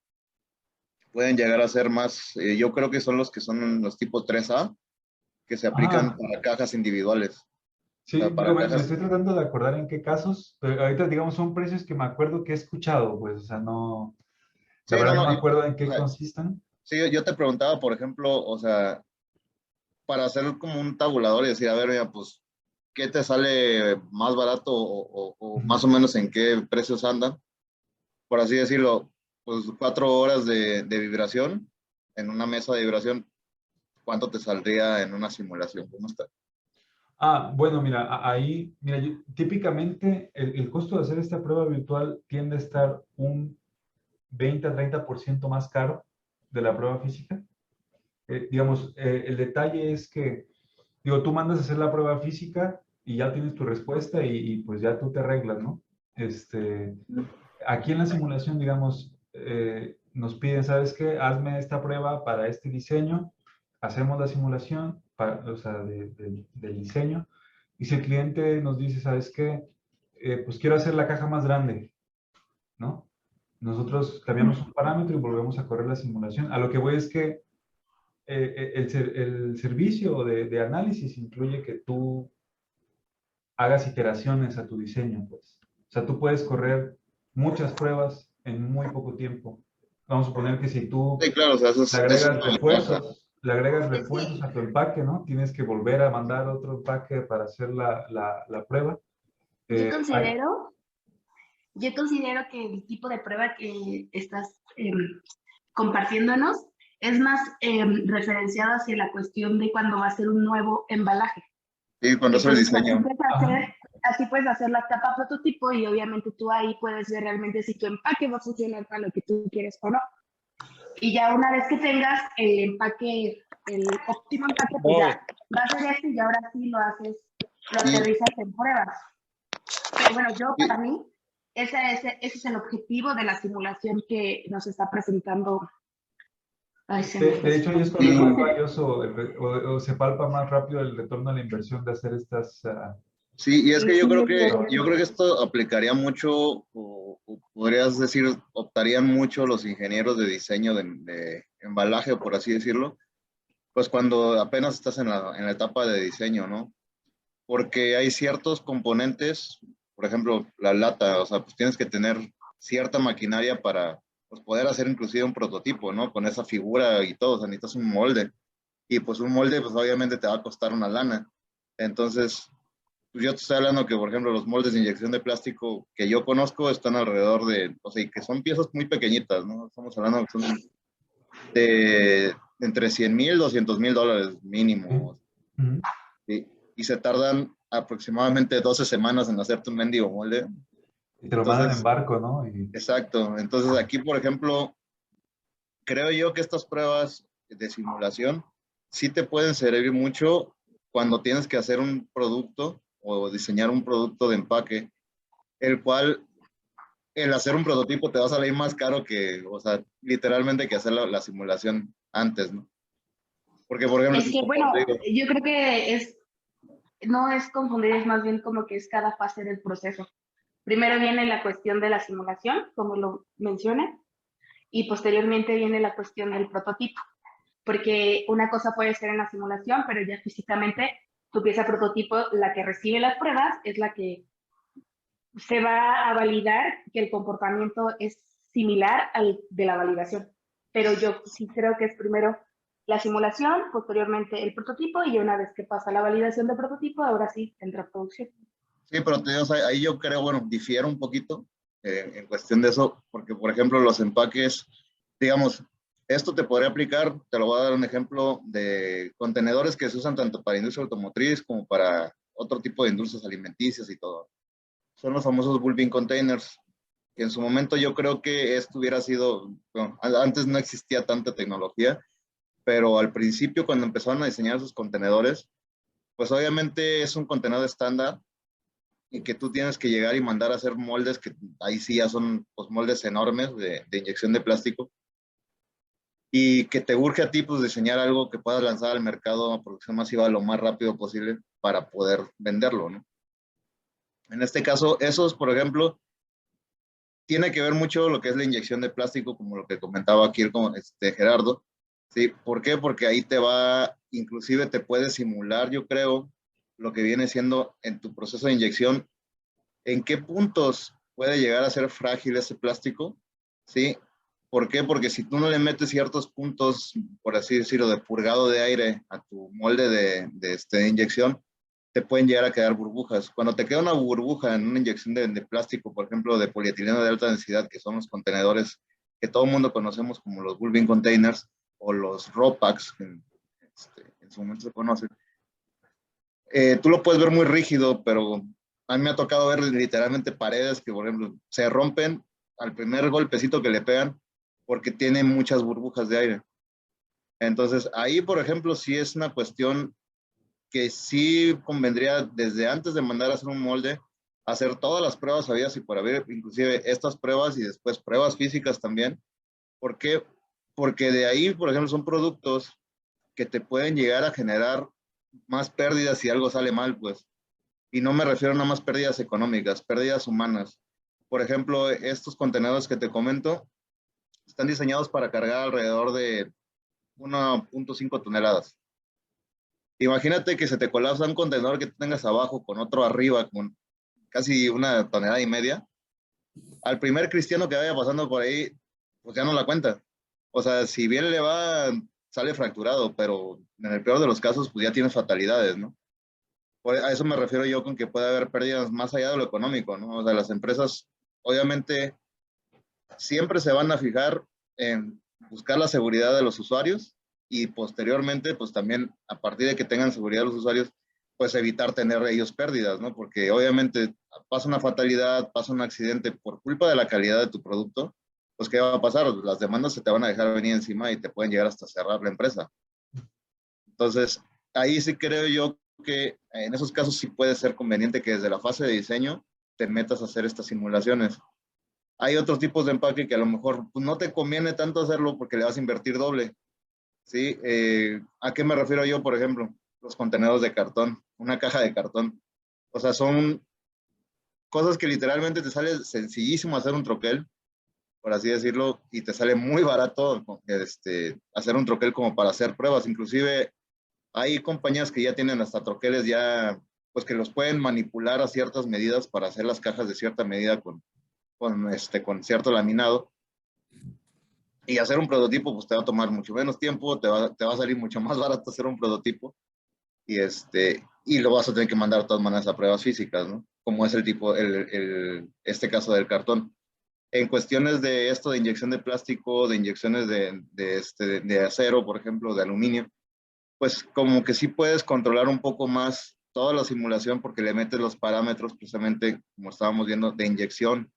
pueden llegar a ser más, yo creo que son los tipos 3A, que se aplican para cajas individuales. Sí, para digo, me cajas. estoy tratando de acordar en qué casos, pero ahorita, digamos, son precios que me acuerdo que he escuchado, pues, o sea, no, Sí, la no, verdad no no, me acuerdo en o qué sea, consistan. sí, yo te preguntaba, por ejemplo, o sea, para hacer como un tabulador y decir, a ver, mira, pues, ¿qué te sale más barato o Ujú. más o menos en qué precios andan? Por así decirlo, pues 4 horas de vibración en una mesa de vibración, ¿cuánto te saldría en una simulación? ¿Cómo está? Ah, bueno, mira, ahí, mira, típicamente el costo de hacer esta prueba virtual tiende a estar un 20 a 30% más caro de la prueba física. Digamos, el detalle es que, digo, tú mandas a hacer la prueba física y ya tienes tu respuesta y, pues ya tú te arreglas, ¿no? Aquí en la simulación, digamos, nos piden, ¿sabes qué? Hazme esta prueba para este diseño, hacemos la simulación, o sea, del diseño, y si el cliente nos dice, ¿sabes qué? Pues quiero hacer la caja más grande, ¿no? Nosotros cambiamos un parámetro y volvemos a correr la simulación. A lo que voy es que el servicio de análisis incluye que tú hagas iteraciones a tu diseño, pues. O sea, tú puedes correr muchas pruebas en muy poco tiempo. Vamos a suponer que si tú Sí, claro, o sea, eso es una ventaja. le agregas Es refuerzos que a tu empaque, ¿no? Tienes que volver a mandar otro empaque para hacer la prueba. yo Eh, hay- considero, yo considero que el tipo de prueba que estás compartiéndonos es más referenciado hacia la cuestión de cuando va a ser un nuevo embalaje. Sí, cuando haces el Entonces, diseño. ajá. así puedes hacer la capa prototipo y obviamente tú ahí puedes ver realmente si tu empaque va a funcionar para lo que tú quieres o no. Y ya una vez que tengas el empaque, el óptimo empaque, pues No, ya va a ser este y ahora sí lo haces, lo y, aterrizas en pruebas. Pero bueno, yo y- para mí, ese es el objetivo de la simulación que nos está presentando. Ay, se me fue De su hecho, ahí es nombre. cuando es más valioso o se palpa más rápido el retorno a la inversión de hacer estas sí, y es que Sí, yo creo que esto aplicaría mucho, o podrías decir, optarían mucho los ingenieros de diseño de embalaje, por así decirlo, pues cuando apenas estás en la etapa de diseño, ¿no? Porque hay ciertos componentes, por ejemplo, la lata, o sea, pues tienes que tener cierta maquinaria para pues, poder hacer inclusive un prototipo, ¿no? Con esa figura y todo, o sea, necesitas un molde. Y pues un molde, pues obviamente te va a costar una lana. Entonces, pues yo te estoy hablando que, por ejemplo, los moldes de inyección de plástico que yo conozco están alrededor de, o sea, y que son piezas muy pequeñitas, ¿no? Estamos hablando que son de entre 100,000, $200,000 Ujú. mínimo. ¿Sí? Y se tardan aproximadamente 12 semanas en hacerte un mendigo molde. Y te lo mandan en Entonces, barco, ¿no? Y, exacto. Entonces aquí, por ejemplo, creo yo que estas pruebas de simulación sí te pueden servir mucho cuando tienes que hacer un producto o diseñar un producto de empaque, el cual el hacer un prototipo te va a salir más caro que, o sea, literalmente que hacer la simulación antes, ¿no? Porque, por ejemplo, Es que, como bueno, te digo, yo creo que no es confundir, es más bien como que es cada fase del proceso. Primero viene la cuestión de la simulación, como lo mencioné, y posteriormente viene la cuestión del prototipo, porque una cosa puede ser en la simulación, pero ya físicamente tu pieza prototipo, la que recibe las pruebas, es la que se va a validar que el comportamiento es similar al de la validación. Pero yo sí creo que es primero la simulación, posteriormente el prototipo y una vez que pasa la validación del prototipo, ahora sí entra producción. sí, pero te digo, o sea, ahí yo creo, bueno, difiero un poquito en cuestión de eso, porque, por ejemplo, los empaques, digamos, esto te podría aplicar, te lo voy a dar un ejemplo de contenedores que se usan tanto para industria automotriz como para otro tipo de industrias alimenticias y todo. Son los famosos Bull Bean Containers, que en su momento yo creo que esto hubiera sido, bueno, antes no existía tanta tecnología, pero al principio cuando empezaron a diseñar esos contenedores, pues obviamente es un contenedor estándar y que tú tienes que llegar y mandar a hacer moldes que ahí sí ya son pues, moldes enormes de inyección de plástico y que te urge a ti pues diseñar algo que puedas lanzar al mercado a producción masiva lo más rápido posible para poder venderlo, ¿no? En este caso, esos, por ejemplo, tiene que ver mucho lo que es la inyección de plástico, como lo que comentaba aquí con Gerardo, ¿sí? ¿Por qué? Porque ahí te va, inclusive te puede simular, yo creo, lo que viene siendo en tu proceso de inyección, en qué puntos puede llegar a ser frágil ese plástico, ¿sí? ¿Por qué? Porque si tú no le metes ciertos puntos, por así decirlo, de purgado de aire a tu molde de inyección, te pueden llegar a quedar burbujas. Cuando te queda una burbuja en una inyección de plástico, por ejemplo, de polietileno de alta densidad, que son los contenedores que todo el mundo conocemos como los Bullbin Containers o los ROPACs, que en su momento se conocen, tú lo puedes ver muy rígido, pero a mí me ha tocado ver literalmente paredes que, por ejemplo, se rompen al primer golpecito que le pegan porque tiene muchas burbujas de aire. Entonces, ahí, por ejemplo, sí es una cuestión que sí convendría desde antes de mandar a hacer un molde, hacer todas las pruebas habidas y por haber, inclusive estas pruebas y después pruebas físicas también. ¿Por qué? Porque de ahí, por ejemplo, son productos que te pueden llegar a generar más pérdidas si algo sale mal, pues. Y no me refiero nada más pérdidas económicas, pérdidas humanas. Por ejemplo, estos contenedores que te comento están diseñados para cargar alrededor de 1.5 toneladas. Imagínate que se te colapsa un contenedor que tengas abajo con otro arriba con casi 1,5 toneladas. Al primer cristiano que vaya pasando por ahí, pues ya no la cuenta. O sea, si bien le va, sale fracturado, pero en el peor de los casos, pues ya tienes fatalidades, ¿no? A eso me refiero yo con que puede haber pérdidas más allá de lo económico, ¿no? O sea, las empresas obviamente siempre se van a fijar en buscar la seguridad de los usuarios y posteriormente, pues también a partir de que tengan seguridad los usuarios, pues evitar tener ellos pérdidas, ¿no? Porque obviamente pasa una fatalidad, pasa un accidente por culpa de la calidad de tu producto, pues ¿qué va a pasar? Las demandas se te van a dejar venir encima y te pueden llegar hasta cerrar la empresa. Entonces, ahí sí creo yo que en esos casos sí puede ser conveniente que desde la fase de diseño te metas a hacer estas simulaciones. Hay otros tipos de empaque que a lo mejor pues, no te conviene tanto hacerlo porque le vas a invertir doble, ¿sí? ¿A qué me refiero yo, por ejemplo? Los contenedores de cartón, una caja de cartón. O sea, son cosas que literalmente te sale sencillísimo hacer un troquel, por así decirlo, y te sale muy barato hacer un troquel como para hacer pruebas. Inclusive hay compañías que ya tienen hasta troqueles ya, pues que los pueden manipular a ciertas medidas para hacer las cajas de cierta medida con cierto laminado. Y hacer un prototipo, pues te va a tomar mucho menos tiempo, te va a salir mucho más barato hacer un prototipo y lo vas a tener que mandar de todas maneras a pruebas físicas, ¿no? Como es este caso del cartón. En cuestiones de esto de inyección de plástico, de inyecciones de acero, por ejemplo, de aluminio, pues como que sí puedes controlar un poco más toda la simulación porque le metes los parámetros precisamente, como estábamos viendo, de inyección,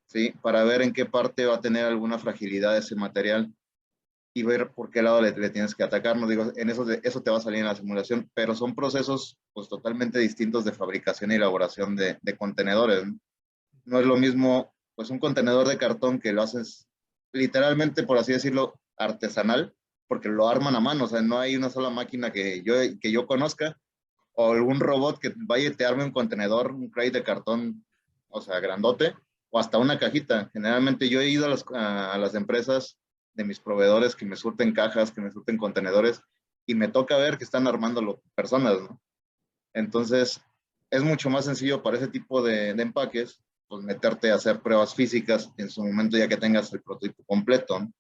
¿sí? Para ver en qué parte va a tener alguna fragilidad ese material y ver por qué lado le tienes que atacar. No digo, eso te va a salir en la simulación, pero son procesos pues totalmente distintos de fabricación y elaboración de contenedores, ¿no? No es lo mismo pues un contenedor de cartón que lo haces literalmente, por así decirlo, artesanal, porque lo arman a mano, o sea, no hay una sola máquina que yo conozca, o algún robot que vaya y te arme un contenedor, un crate de cartón, o sea, grandote, o hasta una cajita. Generalmente yo he ido a las empresas de mis proveedores que me surten cajas, que me surten contenedores, y me toca ver que están armándolo personas, ¿no? Entonces, es mucho más sencillo para ese tipo de empaques, pues meterte a hacer pruebas físicas en su momento ya que tengas el prototipo completo, ¿no?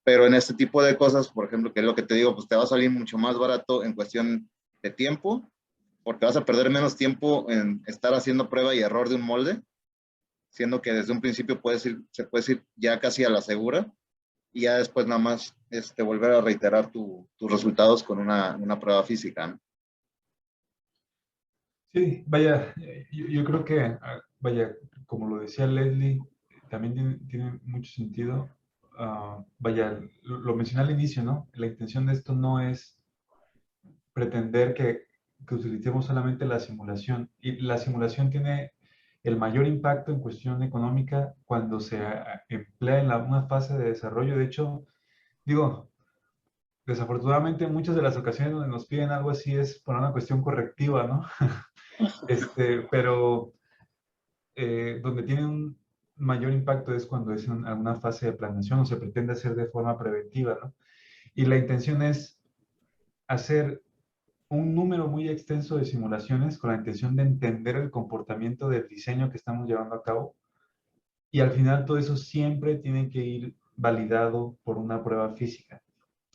Pero en este tipo de cosas, por ejemplo, que es lo que te digo, pues te va a salir mucho más barato en cuestión de tiempo, porque vas a perder menos tiempo en estar haciendo prueba y error de un molde, siendo que desde un principio se puede ir ya casi a la segura, y ya después nada más volver a reiterar tus resultados con una prueba física, ¿no? Sí, vaya, yo creo que, vaya, como lo decía Leslie, también tiene mucho sentido. Vaya, lo mencioné al inicio, ¿no? La intención de esto no es pretender que utilicemos solamente la simulación. Y la simulación tiene el mayor impacto en cuestión económica cuando se emplea en una fase de desarrollo. De hecho, digo, desafortunadamente muchas de las ocasiones donde nos piden algo así es por una cuestión correctiva, ¿no? Pero donde tiene un mayor impacto es cuando es en alguna fase de planeación o se pretende hacer de forma preventiva, ¿no? Y la intención es hacer un número muy extenso de simulaciones con la intención de entender el comportamiento del diseño que estamos llevando a cabo. Y al final todo eso siempre tiene que ir validado por una prueba física.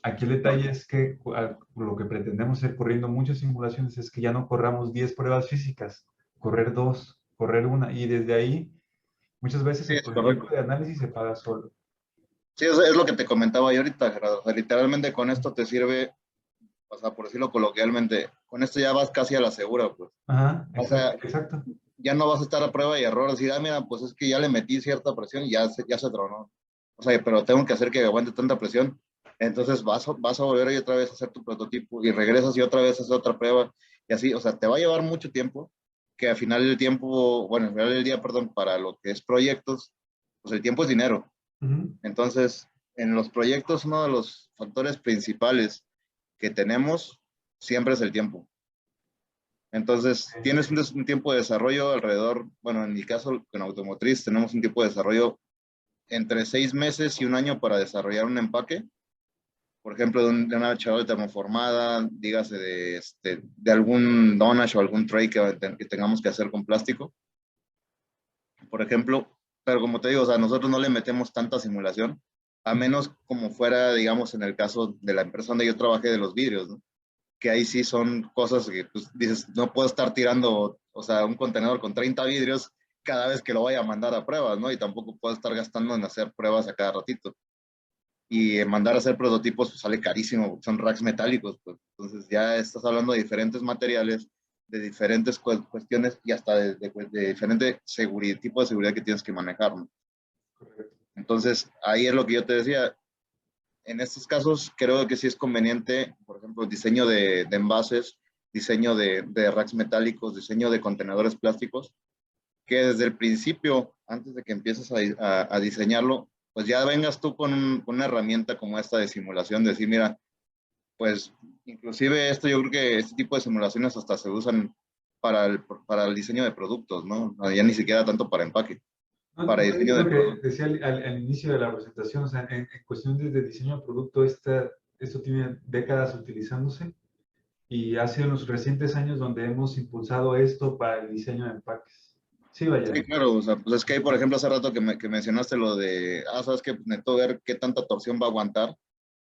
Aquí el detalle es que lo que pretendemos hacer corriendo muchas simulaciones es que ya no corramos 10 pruebas físicas, correr 2, correr una, y desde ahí muchas veces Sí, el es proyecto correcto. de análisis se paga solo. Sí, es lo que te comentaba yo ahorita, Gerardo. O sea, literalmente con esto te sirve, o sea, por decirlo coloquialmente, con esto ya vas casi a la segura, pues. Ajá, O exacto, sea, exacto. ya no vas a estar a prueba y error, decir, ah, mira, pues es que ya le metí cierta presión y ya se tronó. O sea, pero tengo que hacer que aguante tanta presión. Entonces vas a volver y otra vez a hacer tu prototipo y regresas y otra vez a hacer otra prueba y así, o sea, te va a llevar mucho tiempo, que al final del tiempo, bueno, al final del día, perdón, para lo que es proyectos, pues el tiempo es dinero. Ujú. Entonces, en los proyectos, uno de los factores principales que tenemos siempre es el tiempo. Entonces, tienes un tiempo de desarrollo alrededor, bueno, en mi caso, con automotriz, tenemos un tiempo de desarrollo entre 6 meses y un año para desarrollar un empaque. Por ejemplo, de una charola termoformada, dígase de algún donut o algún tray que tengamos que hacer con plástico, por ejemplo. Pero como te digo, o sea, nosotros no le metemos tanta simulación, a menos como fuera, digamos, en el caso de la empresa donde yo trabajé de los vidrios, ¿no? Que ahí sí son cosas que pues, dices, no puedo estar tirando, o sea, un contenedor con 30 vidrios cada vez que lo vaya a mandar a pruebas, ¿no? Y tampoco puedo estar gastando en hacer pruebas a cada ratito. Y mandar a hacer prototipos pues, sale carísimo, porque son racks metálicos, pues. Entonces ya estás hablando de diferentes materiales, de diferentes cuestiones y hasta de diferente tipo de seguridad que tienes que manejar, ¿no? Entonces, ahí es lo que yo te decía, en estos casos creo que sí es conveniente, por ejemplo, diseño de envases, diseño de racks metálicos, diseño de contenedores plásticos, que desde el principio, antes de que empieces a diseñarlo, pues ya vengas tú con una herramienta como esta de simulación, de decir, mira, pues inclusive esto yo creo que este tipo de simulaciones hasta se usan para el diseño de productos, ¿no? Ya ni siquiera tanto para empaque, No, para no, es diseño de lo que productos. decía al inicio de la presentación, o sea, en cuestión de diseño de producto, esto tiene décadas utilizándose y ha sido en los recientes años donde hemos impulsado esto para el diseño de empaques. Sí, vaya. Sí, claro, o sea, pues es que hay, por ejemplo, hace rato que mencionaste lo de, sabes que necesito ver qué tanta torsión va a aguantar.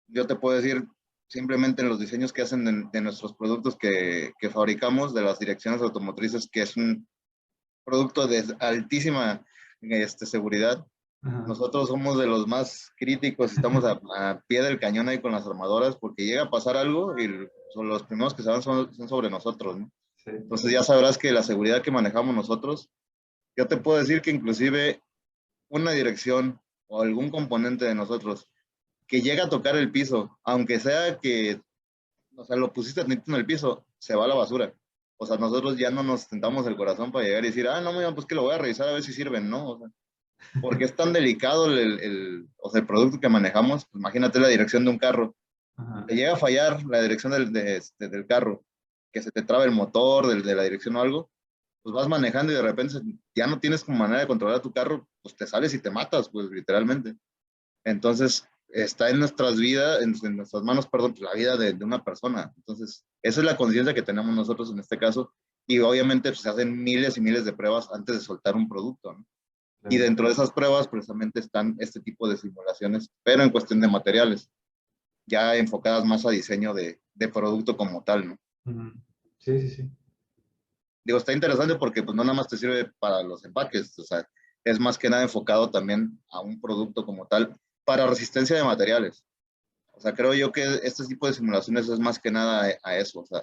Yo te puedo decir simplemente en los diseños que hacen de nuestros productos que fabricamos, de las direcciones automotrices, que es un producto de altísima seguridad. Ajá. Nosotros somos de los más críticos, estamos a pie del cañón ahí con las armadoras, porque llega a pasar algo y son los primeros que se van son sobre nosotros, ¿no? Sí. Entonces ya sabrás que la seguridad que manejamos nosotros, yo te puedo decir que inclusive una dirección o algún componente de nosotros que llega a tocar el piso, aunque sea que, o sea, lo pusiste tantito en el piso, se va a la basura. O sea, nosotros ya no nos tentamos el corazón para llegar y decir, ah, no, mira, pues que lo voy a revisar a ver si sirven, ¿no? O sea, porque es tan delicado o sea, el producto que manejamos, pues imagínate la dirección de un carro. Ajá. Te llega a fallar la dirección del carro, que se te traba el motor de la dirección o algo, pues vas manejando y de repente ya no tienes como manera de controlar tu carro, pues te sales y te matas, pues literalmente. Entonces, está en nuestras vidas, en nuestras manos, perdón, la vida de una persona. Entonces, esa es la conciencia que tenemos nosotros en este caso. Y obviamente pues, se hacen miles y miles de pruebas antes de soltar un producto, ¿no? Y Claro. dentro de esas pruebas precisamente están este tipo de simulaciones, pero en cuestión de materiales, ya enfocadas más a diseño de producto como tal, ¿no? Ujú. Sí, sí, sí. Digo, está interesante porque pues no nada más te sirve para los empaques, o sea, es más que nada enfocado también a un producto como tal para resistencia de materiales. O sea, creo yo que este tipo de simulaciones es más que nada a eso, o sea,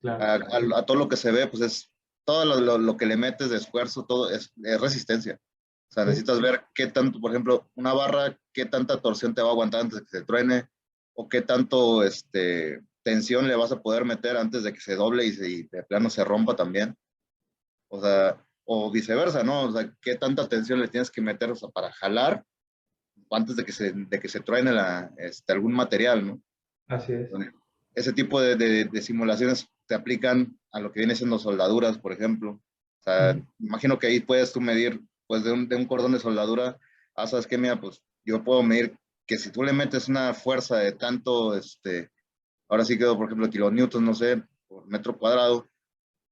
Claro. a todo lo que se ve, pues es todo lo que le metes de esfuerzo, todo es resistencia. O sea, Sí. necesitas ver qué tanto, por ejemplo, una barra, qué tanta torsión te va a aguantar antes de que se truene, o qué tanto tensión le vas a poder meter antes de que se doble y de plano se rompa también. O sea, o viceversa, ¿no? O sea, qué tanta tensión le tienes que meter, o sea, para jalar antes de que se truene algún material, ¿no? Así es. Ese tipo de simulaciones te aplican a lo que viene siendo soldaduras, por ejemplo. O sea, Ujú. imagino que ahí puedes tú medir, pues de un cordón de soldadura, sabes que, mira, pues yo puedo medir que si tú le metes una fuerza de tanto, ahora sí quedó, por ejemplo, kilonewtons, no sé, por metro cuadrado,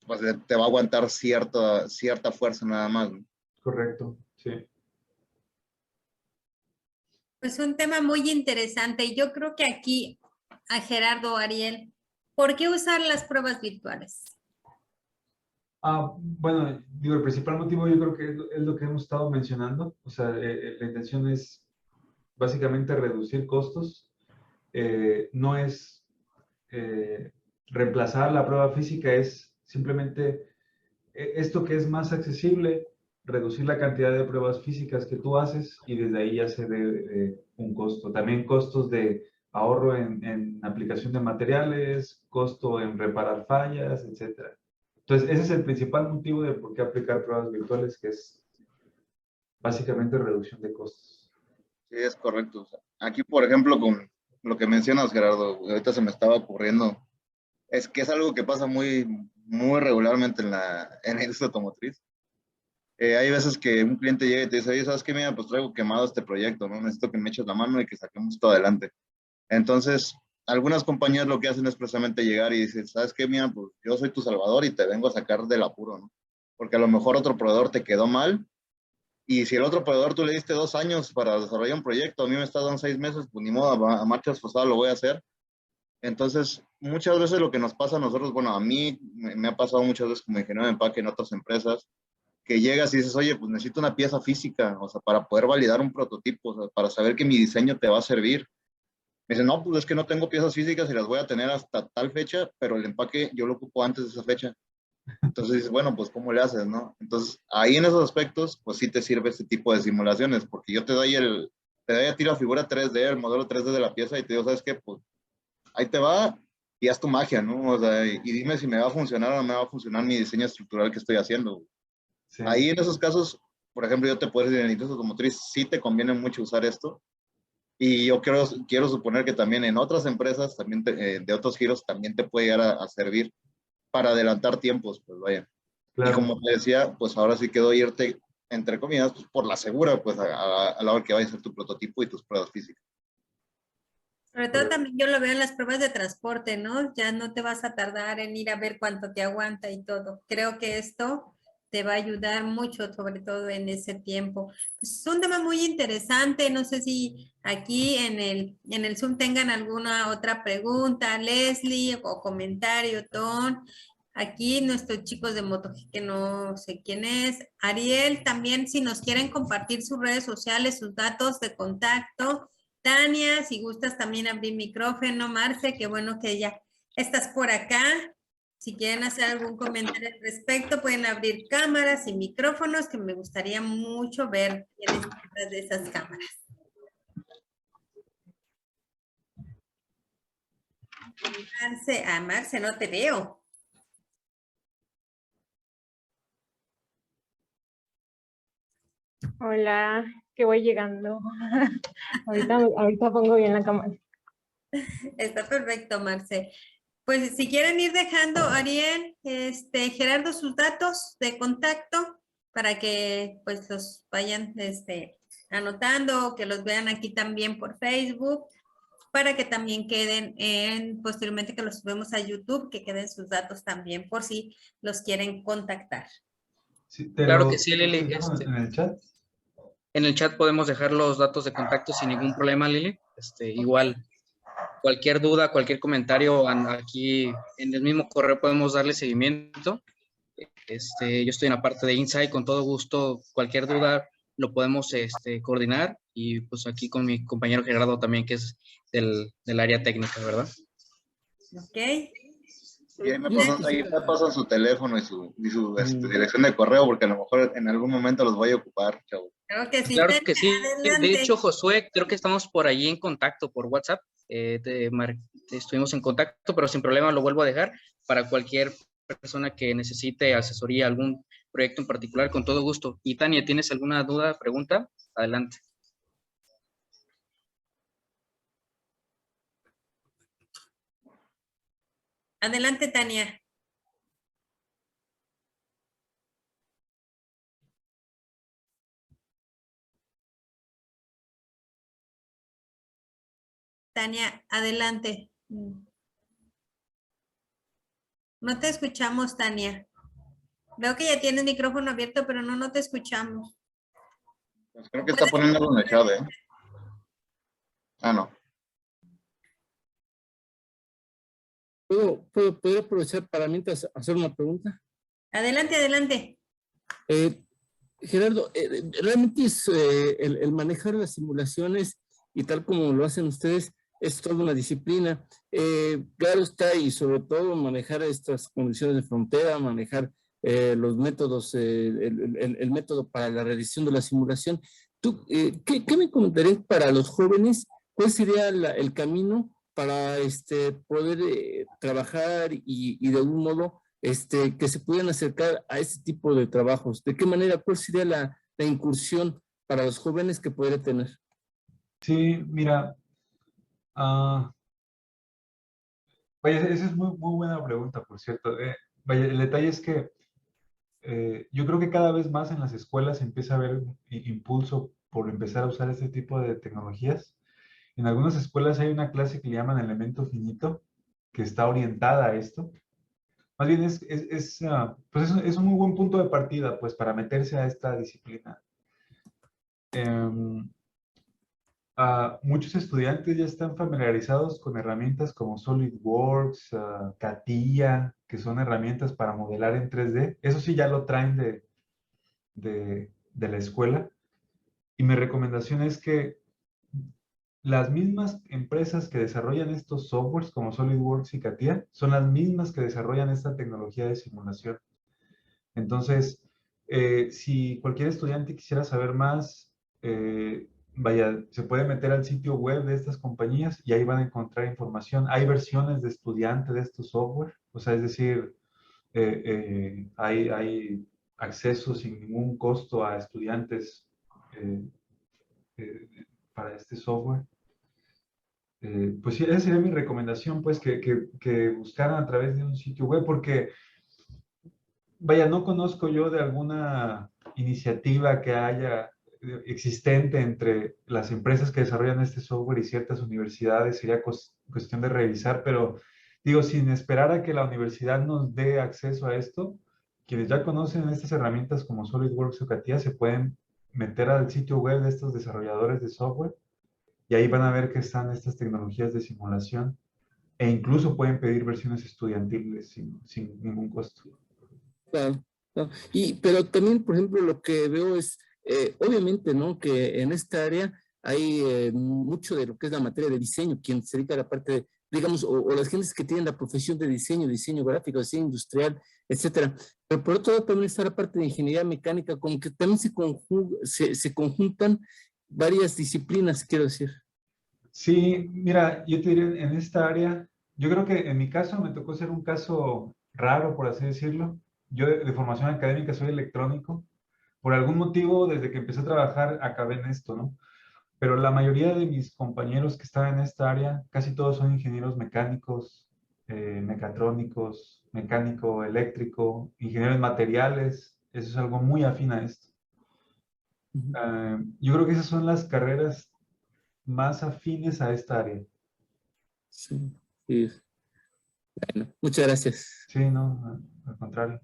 pues te va a aguantar cierta fuerza nada más, ¿no? Correcto, sí. Pues un tema muy interesante. Yo creo que aquí, a Gerardo, Ariel, ¿por qué usar las pruebas virtuales? Bueno, digo, el principal motivo yo creo que es lo que hemos estado mencionando. O sea, la intención es básicamente reducir costos. No es reemplazar la prueba física, es simplemente esto que es más accesible, reducir la cantidad de pruebas físicas que tú haces y desde ahí ya se ve un costo. También costos de ahorro en aplicación de materiales, costo en reparar fallas, etcétera. Entonces, ese es el principal motivo de por qué aplicar pruebas virtuales, que es básicamente reducción de costos. Sí, es correcto. O sea, aquí, por ejemplo, con lo que mencionas, Gerardo, ahorita se me estaba ocurriendo, es que es algo que pasa muy regularmente en la industria automotriz. Hay veces que un cliente llega y te dice, oye, ¿sabes qué? Mira, pues traigo quemado este proyecto, ¿no? Necesito que me eches la mano y que saquemos todo adelante. Entonces, algunas compañías lo que hacen es precisamente llegar y decir, ¿sabes qué? Mira, pues yo soy tu salvador y te vengo a sacar del apuro, ¿no? Porque a lo mejor otro proveedor te quedó mal y si el otro proveedor tú le diste 2 años para desarrollar un proyecto, a mí me está dando 6 meses, pues ni modo, a marchas forzadas lo voy a hacer. Entonces, muchas veces lo que nos pasa a nosotros, bueno, a mí me ha pasado muchas veces como ingeniero de empaque en otras empresas, que llegas y dices, oye, pues necesito una pieza física, o sea, para poder validar un prototipo, o sea, para saber que mi diseño te va a servir. Me dicen, no, pues es que no tengo piezas físicas y las voy a tener hasta tal fecha, pero el empaque yo lo ocupo antes de esa fecha. Entonces dices, bueno, pues ¿cómo le haces, no? Entonces, ahí en esos aspectos, pues sí te sirve este tipo de simulaciones, porque yo te doy a ti la figura 3D, el modelo 3D de la pieza y te digo, ¿sabes qué? Pues ahí te va y haz tu magia, ¿no? O sea, y dime si me va a funcionar o no me va a funcionar mi diseño estructural que estoy haciendo. Sí. Ahí en esos casos, por ejemplo, yo te puedo decir, en la industria automotriz sí te conviene mucho usar esto. Y yo quiero suponer que también en otras empresas, también de otros giros, también te puede llegar a servir para adelantar tiempos, pues vaya. Y Claro. como te decía, pues ahora sí quedó irte, entre comillas, pues, por la segura, pues a la hora que vayas a hacer tu prototipo y tus pruebas físicas. Sobre todo también yo lo veo en las pruebas de transporte, ¿no? Ya no te vas a tardar en ir a ver cuánto te aguanta y todo. Creo que esto te va a ayudar mucho, sobre todo en ese tiempo. Pues es un tema muy interesante. No sé si aquí en el Zoom tengan alguna otra pregunta, Leslie, o comentario, Ton. Aquí nuestros chicos de MotoG, que no sé quién es. Ariel, también si nos quieren compartir sus redes sociales, sus datos de contacto. Tania, si gustas también abrir micrófono. Marce, qué bueno que ya estás por acá. Si quieren hacer algún comentario al respecto, pueden abrir cámaras y micrófonos, que me gustaría mucho ver quién está detrás de esas cámaras. Marce, no te veo. Hola, que voy llegando. ahorita pongo bien la cámara. Está perfecto, Marce. Pues si quieren ir dejando, Ariel, Gerardo, sus datos de contacto para que pues los vayan anotando, que los vean aquí también por Facebook, para que también queden posteriormente que los subamos a YouTube, que queden sus datos también por si los quieren contactar. Sí, Claro que sí, ¿te lo Lili. dejo en el chat? En el chat podemos dejar los datos de contacto sin ningún problema, Lili. Igual, cualquier duda, cualquier comentario, aquí en el mismo correo podemos darle seguimiento. Yo estoy en la parte de Insight, con todo gusto, cualquier duda lo podemos coordinar y pues aquí con mi compañero Gerardo también, que es del área técnica, ¿verdad? Ok. Y ahí me pasan su teléfono y su dirección de correo, porque a lo mejor en algún momento los voy a ocupar, chavo. Creo que sí, Claro Tania, que sí. adelante. De hecho, Josué, creo que estamos por allí en contacto por WhatsApp. Estuvimos en contacto, pero sin problema lo vuelvo a dejar para cualquier persona que necesite asesoría, algún proyecto en particular, con todo gusto. Y Tania, ¿tienes alguna duda, pregunta? Adelante. Adelante, Tania. Tania, adelante. No te escuchamos, Tania. Veo que ya tienes micrófono abierto, pero no te escuchamos. Pues creo que está poniendo algo en el chat, ¿eh? Ah, no. ¿Puedo aprovechar para mientras hacer una pregunta? Adelante, adelante. Gerardo, realmente es, el manejar las simulaciones y tal como lo hacen ustedes es toda una disciplina. Claro está, y sobre todo manejar estas condiciones de frontera, manejar los métodos, el método para la realización de la simulación. ¿Tú, qué me comentarías para los jóvenes? ¿Cuál sería el camino para poder trabajar y de algún modo que se pudieran acercar a este tipo de trabajos? ¿De qué manera, cuál sería la incursión para los jóvenes que podría tener? Sí, mira, vaya, esa es muy buena pregunta, por cierto. Vaya, el detalle es que yo creo que cada vez más en las escuelas empieza a haber un impulso por empezar a usar este tipo de tecnologías. En algunas escuelas hay una clase que le llaman elemento finito, que está orientada a esto. Más bien pues es un muy buen punto de partida pues, para meterse a esta disciplina. Muchos estudiantes ya están familiarizados con herramientas como SolidWorks, CATIA, que son herramientas para modelar en 3D. Eso sí ya lo traen de la escuela. Y mi recomendación es que las mismas empresas que desarrollan estos softwares como SolidWorks y CATIA son las mismas que desarrollan esta tecnología de simulación. Entonces, si cualquier estudiante quisiera saber más, vaya, se puede meter al sitio web de estas compañías y ahí van a encontrar información. Hay versiones de estudiante de estos software, o sea, es decir, hay acceso sin ningún costo a estudiantes para este software. Pues sí, esa sería mi recomendación, pues, que buscaran a través de un sitio web, porque vaya, no conozco yo de alguna iniciativa que haya existente entre las empresas que desarrollan este software y ciertas universidades. Sería cuestión de revisar, pero digo, sin esperar a que la universidad nos dé acceso a esto, quienes ya conocen estas herramientas como SolidWorks o CATIA se pueden meter al sitio web de estos desarrolladores de software y ahí van a ver que están estas tecnologías de simulación e incluso pueden pedir versiones estudiantiles sin ningún costo. Claro, claro. Pero también, por ejemplo, lo que veo es, obviamente, ¿no? Que en esta área hay mucho de lo que es la materia de diseño, quien se dedica a la parte, digamos, o las gentes que tienen la profesión de diseño gráfico, diseño industrial, etcétera. Pero por otro lado también está la parte de ingeniería mecánica, como que también se conjuntan varias disciplinas, quiero decir. Sí, mira, yo te diría, en esta área, yo creo que en mi caso me tocó ser un caso raro, por así decirlo. Yo de formación académica soy electrónico. Por algún motivo, desde que empecé a trabajar, acabé en esto, ¿no? Pero la mayoría de mis compañeros que están en esta área, casi todos son ingenieros mecánicos, mecatrónicos, mecánico, eléctrico, ingenieros materiales. Eso es algo muy afín a esto. Yo creo que esas son las carreras más afines a esta área. Sí, sí. Bueno, muchas gracias. Sí, no, al contrario.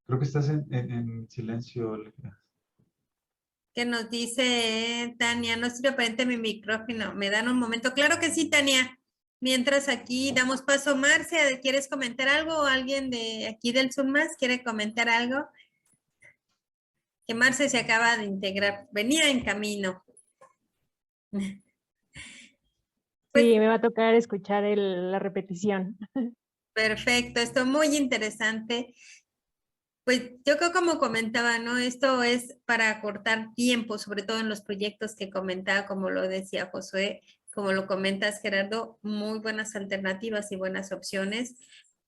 Creo que estás en silencio, Olivia. ¿Qué nos dice Tania? No sirve aparente mi micrófono. ¿Me dan un momento? Claro que sí, Tania. Mientras aquí damos paso, Marcia, ¿quieres comentar algo? ¿O alguien de aquí del Zoom más quiere comentar algo? Que Marcia se acaba de integrar. Venía en camino. Sí, me va a tocar escuchar la repetición. Perfecto, esto muy interesante. Pues yo creo como comentaba, ¿no? Esto es para acortar tiempo, sobre todo en los proyectos que comentaba, como lo decía Josué, como lo comentas Gerardo, muy buenas alternativas y buenas opciones,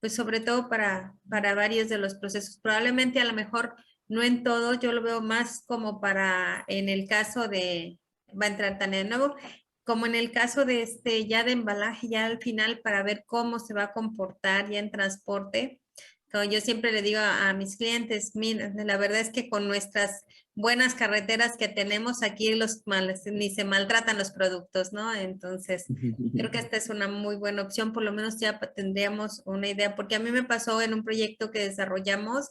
pues sobre todo para varios de los procesos. Probablemente a lo mejor no en todo, yo lo veo más como para, en el caso de, va a entrar Tania de nuevo, como en el caso de ya de embalaje, ya al final para ver cómo se va a comportar ya en transporte, Como yo siempre le digo a mis clientes, mira, la verdad es que con nuestras buenas carreteras que tenemos aquí ni se maltratan los productos, ¿no? Entonces, creo que esta es una muy buena opción, por lo menos ya tendríamos una idea, porque a mí me pasó en un proyecto que desarrollamos,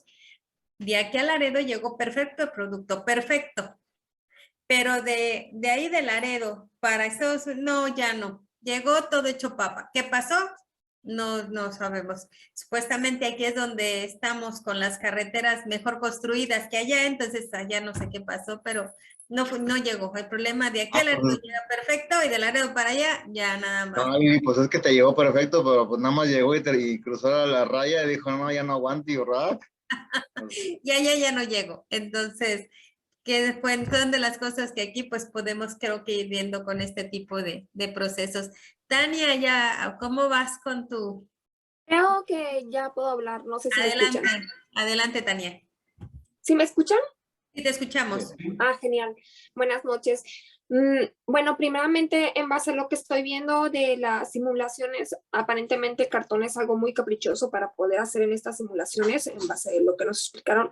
de aquí a Laredo llegó perfecto el producto, perfecto, pero de ahí de Laredo para Estados Unidos, no, ya no, llegó todo hecho papa. ¿Qué pasó? No sabemos. Supuestamente aquí es donde estamos con las carreteras mejor construidas que allá, entonces allá no sé qué pasó, pero no llegó. El problema de aquí a Laredo llega perfecto y de Laredo para allá ya nada más. Ay, pues es que te llegó perfecto, pero pues nada más llegó y cruzó la raya y dijo, no, ya no aguanto, y ¿verdad? Y allá ya no llego. Entonces, que son de las cosas que aquí pues podemos creo que ir viendo con este tipo de procesos. Tania, ya, ¿cómo vas con tu...? Creo que ya puedo hablar, no sé si me escuchan. Adelante, Tania. ¿Sí me escuchan? Sí, te escuchamos. Ah, genial. Buenas noches. Bueno, primeramente, en base a lo que estoy viendo de las simulaciones, aparentemente el cartón es algo muy caprichoso para poder hacer en estas simulaciones, en base a lo que nos explicaron.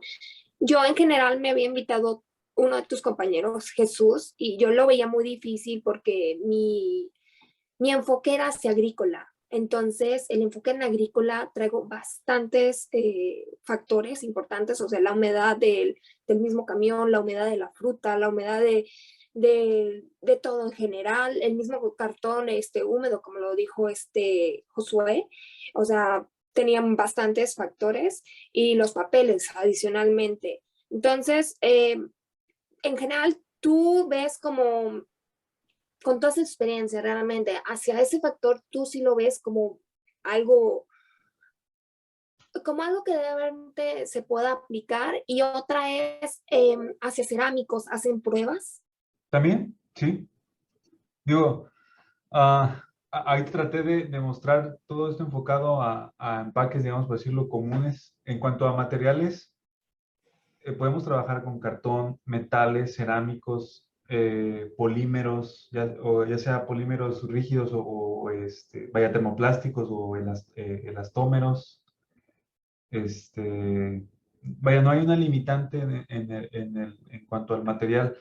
Yo en general me había invitado uno de tus compañeros, Jesús, y yo lo veía muy difícil porque mi enfoque era hacia agrícola. Entonces, el enfoque en agrícola traigo bastantes factores importantes, o sea, la humedad del mismo camión, la humedad de la fruta, la humedad de todo en general, el mismo cartón húmedo, como lo dijo Josué, o sea, tenían bastantes factores y los papeles adicionalmente. Entonces, en general, tú ves como con toda esa experiencia realmente, hacia ese factor tú sí lo ves como algo que realmente se pueda aplicar, y otra es hacia cerámicos, ¿hacen pruebas? También, sí. Digo, ahí traté de mostrar todo esto enfocado a empaques, digamos, por decirlo, comunes. En cuanto a materiales, podemos trabajar con cartón, metales, cerámicos, polímeros, ya sea polímeros rígidos vaya, termoplásticos o elastómeros. Vaya, no hay una limitante en cuanto al material.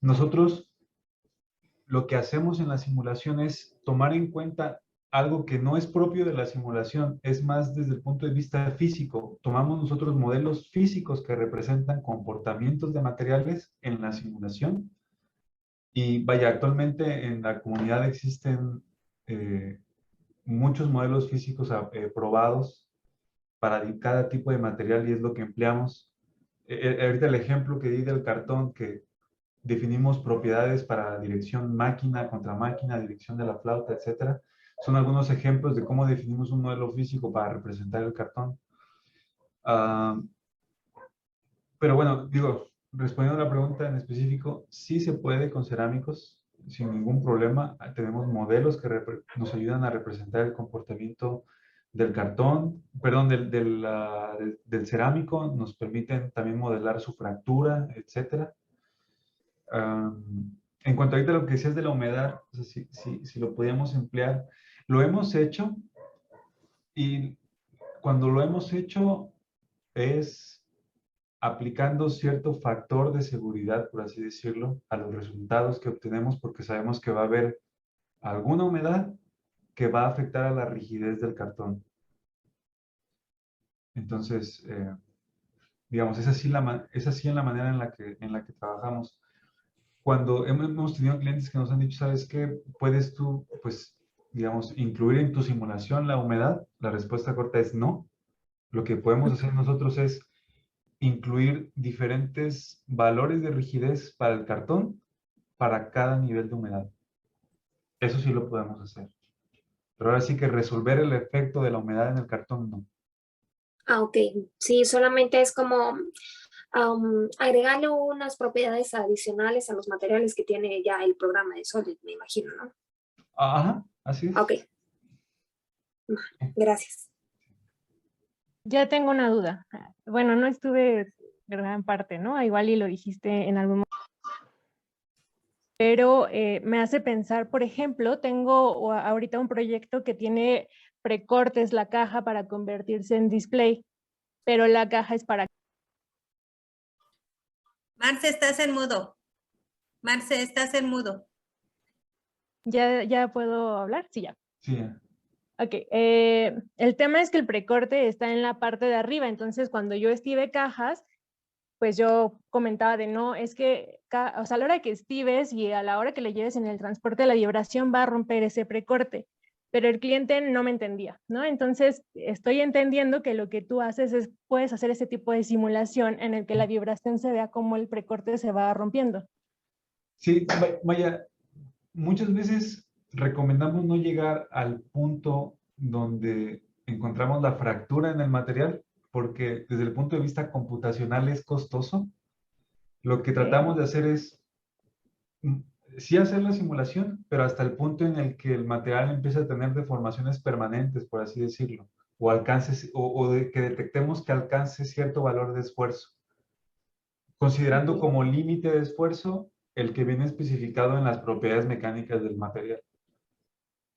Nosotros lo que hacemos en la simulación es tomar en cuenta algo que no es propio de la simulación, es más desde el punto de vista físico. Tomamos nosotros modelos físicos que representan comportamientos de materiales en la simulación. Y vaya, actualmente en la comunidad existen muchos modelos físicos probados para cada tipo de material, y es lo que empleamos. Ahorita el ejemplo que di del cartón, que definimos propiedades para dirección máquina contra máquina, dirección de la flauta, etcétera. Son algunos ejemplos de cómo definimos un modelo físico para representar el cartón. Pero bueno, digo, respondiendo a la pregunta en específico, sí se puede con cerámicos sin ningún problema. Tenemos modelos que nos ayudan a representar el comportamiento del cartón, perdón, del cerámico, nos permiten también modelar su fractura, etcétera. En cuanto ahorita a lo que decías de la humedad, o sea, si lo podíamos emplear, lo hemos hecho, y cuando lo hemos hecho es aplicando cierto factor de seguridad, por así decirlo, a los resultados que obtenemos, porque sabemos que va a haber alguna humedad que va a afectar a la rigidez del cartón. Entonces, digamos, es así en la manera en la que trabajamos. Cuando hemos tenido clientes que nos han dicho, ¿sabes qué? ¿Puedes tú, pues, digamos, incluir en tu simulación la humedad? La respuesta corta es no. Lo que podemos hacer nosotros es incluir diferentes valores de rigidez para el cartón para cada nivel de humedad. Eso sí lo podemos hacer. Pero ahora sí que resolver el efecto de la humedad en el cartón, no. Ah, ok. Sí, solamente es como agregarle unas propiedades adicionales a los materiales que tiene ya el programa de Solid, me imagino, ¿no? Ajá, así es. Ok. Gracias. Ya tengo una duda. Bueno, no estuve gran parte, ¿no? Igual y lo dijiste en algún momento. Pero me hace pensar, por ejemplo, tengo ahorita un proyecto que tiene precortes la caja para convertirse en display. pero la caja es para... Marce, estás en mudo. Marce, estás en mudo. ¿Ya puedo hablar? Sí, ya. Sí, Ok, el tema es que el precorte está en la parte de arriba, entonces cuando yo estive cajas, pues yo comentaba de no, es que, o sea, a la hora que estives y a la hora que le lleves en el transporte, la vibración va a romper ese precorte, pero el cliente no me entendía, ¿no? Entonces, estoy entendiendo que lo que tú haces es, puedes hacer ese tipo de simulación en el que la vibración se vea como el precorte se va rompiendo. sí, vaya, muchas veces recomendamos no llegar al punto donde encontramos la fractura en el material, porque desde el punto de vista computacional es costoso. Lo que tratamos de hacer es sí hacer la simulación, pero hasta el punto en el que el material empieza a tener deformaciones permanentes, por así decirlo, o alcances, o de que detectemos que alcance cierto valor de esfuerzo, considerando como límite de esfuerzo el que viene especificado en las propiedades mecánicas del material.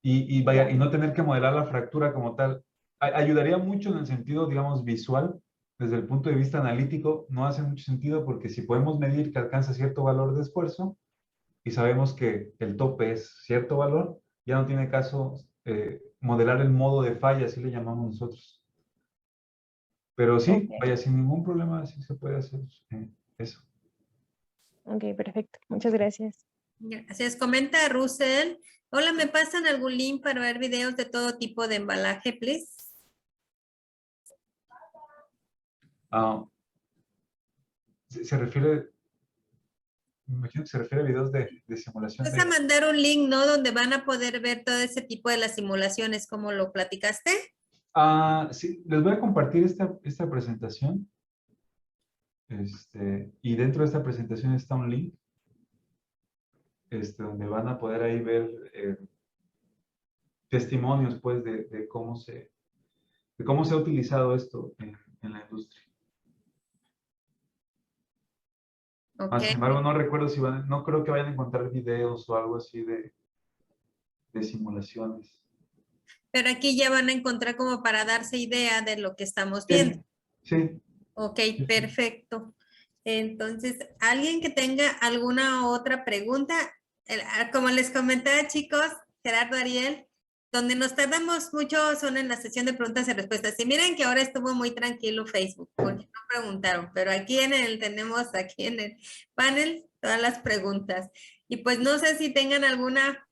Y vaya, y no tener que modelar la fractura como tal. Ayudaría mucho en el sentido, digamos, visual. Desde el punto de vista analítico, no hace mucho sentido porque si podemos medir que alcanza cierto valor de esfuerzo y sabemos que el tope es cierto valor, ya no tiene caso modelar el modo de falla, así le llamamos nosotros. Pero sí, vaya, sin ningún problema, sí se puede hacer eso. Ok, perfecto. Muchas gracias. Gracias. Comenta Russell. Hola, ¿me pasan algún link para ver videos de todo tipo de embalaje, please? Se refiere, me imagino que se refiere a videos de simulación. Vas a mandar un link, ¿no? Donde van a poder ver todo ese tipo de las simulaciones, como lo platicaste. Sí, les voy a compartir esta presentación. Y dentro de esta presentación está un link donde van a poder ahí ver testimonios pues de cómo se ha utilizado esto en la industria. Okay. Sin embargo, no recuerdo si no creo que vayan a encontrar videos o algo así de simulaciones. Pero aquí ya van a encontrar como para darse idea de lo que estamos viendo. Sí. Ok, perfecto. Entonces, ¿alguien que tenga alguna otra pregunta? Como les comentaba, chicos, Gerardo, Ariel, donde nos tardamos mucho son en la sesión de preguntas y respuestas. Y miren que ahora estuvo muy tranquilo Facebook, porque no preguntaron, pero aquí tenemos aquí en el panel todas las preguntas. Y pues no sé si tengan alguna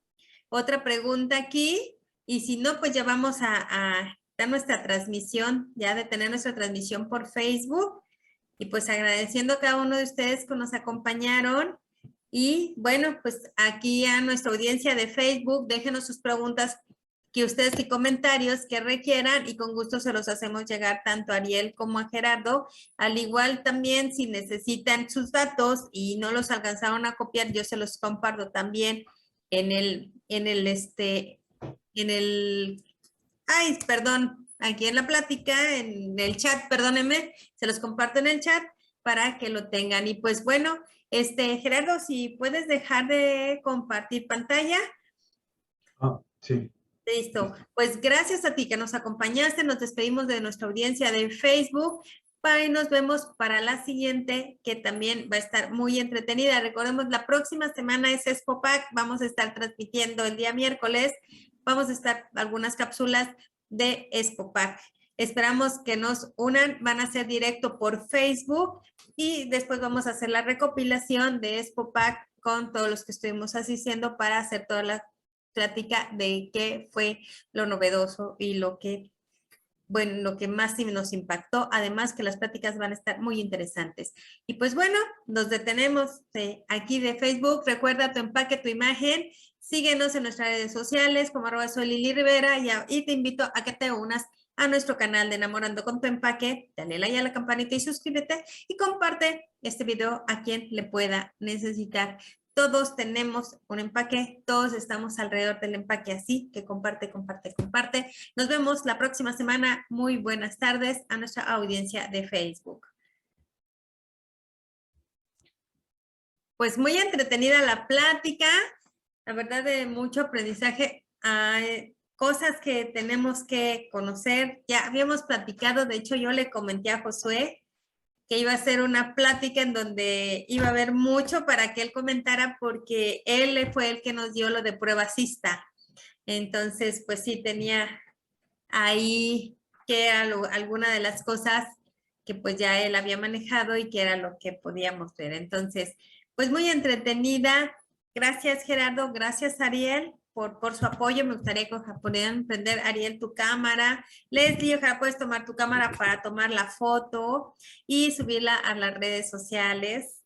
otra pregunta aquí, y si no, pues ya vamos a dar nuestra transmisión, ya de tener nuestra transmisión por Facebook. Y pues agradeciendo a cada uno de ustedes que nos acompañaron. Y bueno, pues aquí a nuestra audiencia de Facebook, déjenos sus preguntas que ustedes y comentarios que requieran y con gusto se los hacemos llegar tanto a Ariel como a Gerardo. Al igual también si necesitan sus datos y no los alcanzaron a copiar, yo se los comparto también aquí en la plática, en el chat, perdónenme, se los comparto en el chat para que lo tengan. Y pues bueno, Gerardo, si puedes dejar de compartir pantalla. Sí. Listo. Pues gracias a ti que nos acompañaste. Nos despedimos de nuestra audiencia de Facebook. Y nos vemos para la siguiente, que también va a estar muy entretenida. Recordemos, la próxima semana es Expopack. Vamos a estar transmitiendo el día miércoles. Vamos a estar algunas cápsulas de Expopack. Esperamos que nos unan. Van a ser directo por Facebook y después vamos a hacer la recopilación de Expopack con todos los que estuvimos asistiendo para hacer toda la plática de qué fue lo novedoso y lo que más nos impactó. Además que las pláticas van a estar muy interesantes. Y pues bueno, nos detenemos aquí de Facebook. Recuerda tu empaque, tu imagen. Síguenos en nuestras redes sociales como @soylili_rivera y te invito a que te unas a nuestro canal de Enamorando con tu Empaque. Dale like a la campanita y suscríbete y comparte este video a quien le pueda necesitar. Todos tenemos un empaque, todos estamos alrededor del empaque, así que comparte, comparte, comparte. Nos vemos la próxima semana. Muy buenas tardes a nuestra audiencia de Facebook. Pues muy entretenida la plática, la verdad de mucho aprendizaje. cosas que tenemos que conocer. Ya habíamos platicado, de hecho yo le comenté a Josué que iba a ser una plática en donde iba a haber mucho para que él comentara, porque él fue el que nos dio lo de prueba CISTA. Entonces, pues sí, tenía ahí que era alguna de las cosas que pues ya él había manejado y que era lo que podíamos ver. Entonces, pues muy entretenida. Gracias, Gerardo. Gracias, Ariel, por su apoyo. Me gustaría que pudieran prender, Ariel, tu cámara. Leslie, ojalá puedes tomar tu cámara para tomar la foto y subirla a las redes sociales.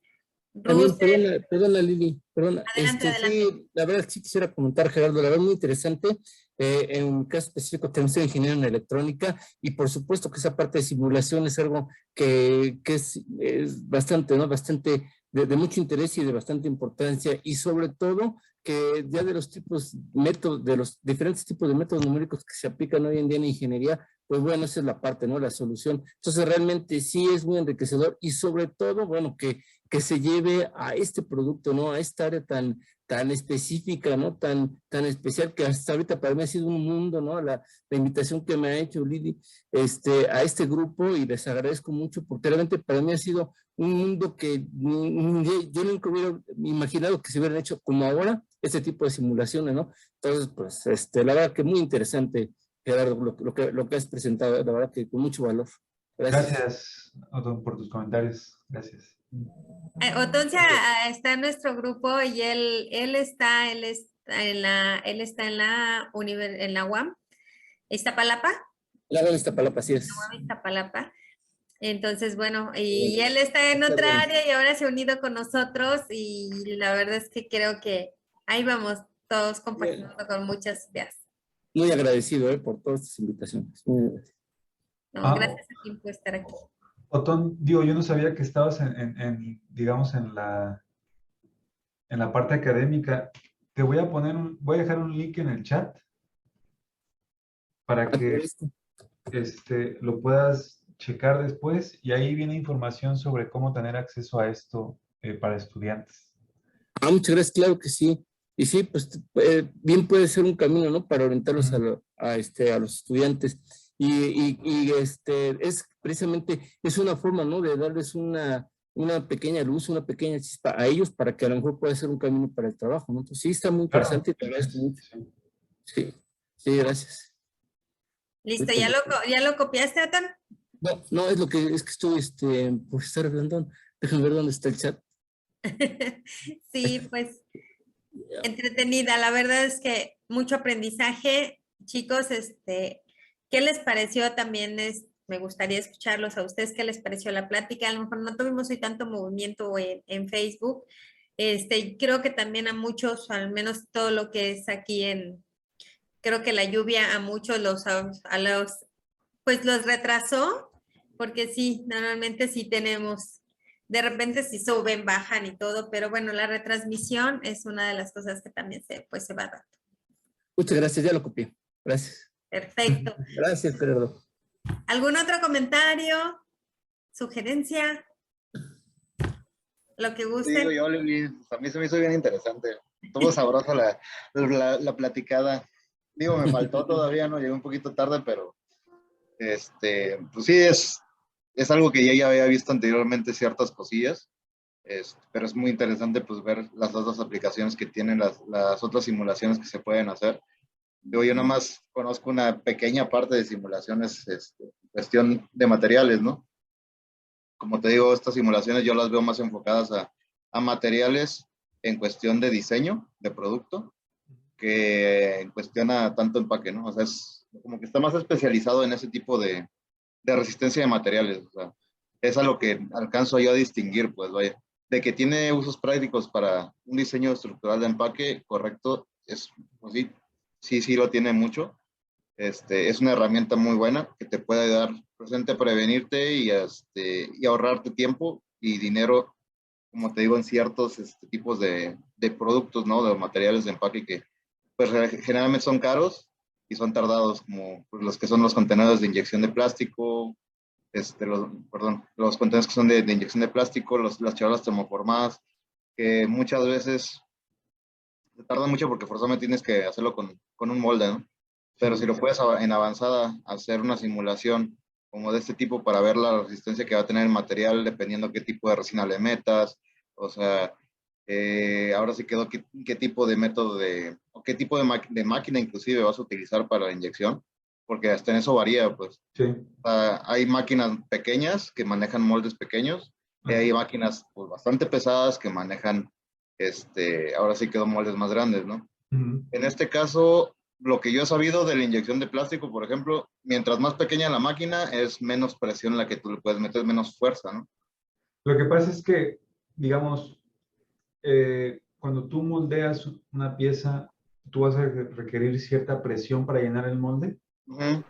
También, Russell, perdona, Lili, perdona. adelante, adelante. Sí, la verdad sí quisiera comentar, Gerardo, la verdad muy interesante. En un caso específico también soy ingeniero en electrónica y por supuesto que esa parte de simulación es algo que es bastante, ¿no? Bastante de mucho interés y de bastante importancia, y sobre todo que ya de los tipos, métodos, de los diferentes tipos de métodos numéricos que se aplican hoy en día en ingeniería, pues bueno, esa es la parte, ¿no? La solución. Entonces realmente sí es muy enriquecedor, y sobre todo, bueno, que se lleve a este producto, ¿no? A esta área tan específica, ¿no? Tan especial, que hasta ahorita para mí ha sido un mundo, ¿no? La invitación que me ha hecho Lili a este grupo, y les agradezco mucho, porque realmente para mí ha sido un mundo que yo nunca hubiera imaginado que se hubieran hecho como ahora, este tipo de simulaciones, ¿no? Entonces, pues, la verdad que muy interesante, Gerardo, lo que has presentado, la verdad que con mucho valor. Gracias, Otón, por tus comentarios. Gracies. Otoncia está en nuestro grupo y él está en la UAM, Iztapalapa. La verdad, Iztapalapa, así es. La UAM Iztapalapa. Entonces, bueno, y él está en otra área y ahora se ha unido con nosotros, y la verdad es que creo que ahí vamos todos compartiendo con muchas ideas. Muy agradecido por todas estas invitaciones. No, gracias a ti por estar aquí. Otón, digo, yo no sabía que estabas digamos, en la parte académica. Te voy a dejar un link en el chat para que lo puedas checar después, y ahí viene información sobre cómo tener acceso a esto para estudiantes. Muchas gracias, claro que sí. Y sí, pues bien puede ser un camino, ¿no? Para orientarlos a los estudiantes. Y es precisamente, es una forma, ¿no? De darles una pequeña luz, una pequeña chispa a ellos, para que a lo mejor pueda ser un camino para el trabajo, ¿no? Entonces sí, está muy interesante, y te agradezco mucho. Sí, gracias. ¿Listo? ¿Ya lo copiaste, Otón? No, es que estoy por estar hablando. Déjame ver dónde está el chat. Sí, pues entretenida. La verdad es que mucho aprendizaje. Chicos, ¿qué les pareció? También me gustaría escucharlos a ustedes. ¿Qué les pareció la plática? A lo mejor no tuvimos hoy tanto movimiento en Facebook. Creo que también a muchos, al menos todo lo que es aquí creo que la lluvia a muchos pues los retrasó, porque sí, normalmente sí tenemos, de repente sí suben, bajan y todo, pero bueno, la retransmisión es una de las cosas que también se va dando. Muchas gracias, ya lo copié. Gracias. Perfecto. Gracias, Gerardo. ¿Algún otro comentario? ¿Sugerencia? Lo que gusten. Sí, a mí se me hizo bien interesante. Estuvo sabrosa la platicada. Digo, me faltó todavía, no llegué un poquito tarde, pero pues sí, es algo que ya había visto anteriormente, ciertas cosillas, pero es muy interesante pues ver las otras aplicaciones que tienen las otras simulaciones que se pueden hacer. Digo, yo nomás conozco una pequeña parte de simulaciones, cuestión de materiales, ¿no? Como te digo, estas simulaciones yo las veo más enfocadas a materiales en cuestión de diseño de producto, que en cuestión a tanto empaque, ¿no? O sea, es como que está más especializado en ese tipo de resistencia de materiales. O sea, es a lo que alcanzo yo a distinguir, pues vaya. De que tiene usos prácticos para un diseño estructural de empaque, correcto, pues sí lo tiene mucho. Es una herramienta muy buena que te puede ayudar presente a prevenirte y ahorrarte tiempo y dinero, como te digo, en ciertos tipos de productos, ¿no? De materiales de empaque que pues generalmente son caros y son tardados, como pues, los que son los contenedores de inyección de plástico, los contenedores que son de inyección de plástico, las charolas termoformadas, que muchas veces se tardan mucho porque forzosamente tienes que hacerlo con un molde, ¿no? Pero si lo puedes en avanzada hacer una simulación como de este tipo para ver la resistencia que va a tener el material dependiendo qué tipo de resina le metas, o sea, ahora sí quedó qué tipo de método o qué tipo de máquina inclusive vas a utilizar para la inyección, porque hasta en eso varía, pues. Sí. Hay máquinas pequeñas que manejan moldes pequeños, y hay máquinas pues, bastante pesadas que manejan, ahora sí quedó moldes más grandes, ¿no? En este caso, lo que yo he sabido de la inyección de plástico, por ejemplo, mientras más pequeña la máquina, es menos presión la que tú le puedes meter, menos fuerza, ¿no? Lo que pasa es que, digamos, cuando tú moldeas una pieza, tú vas a requerir cierta presión para llenar el molde,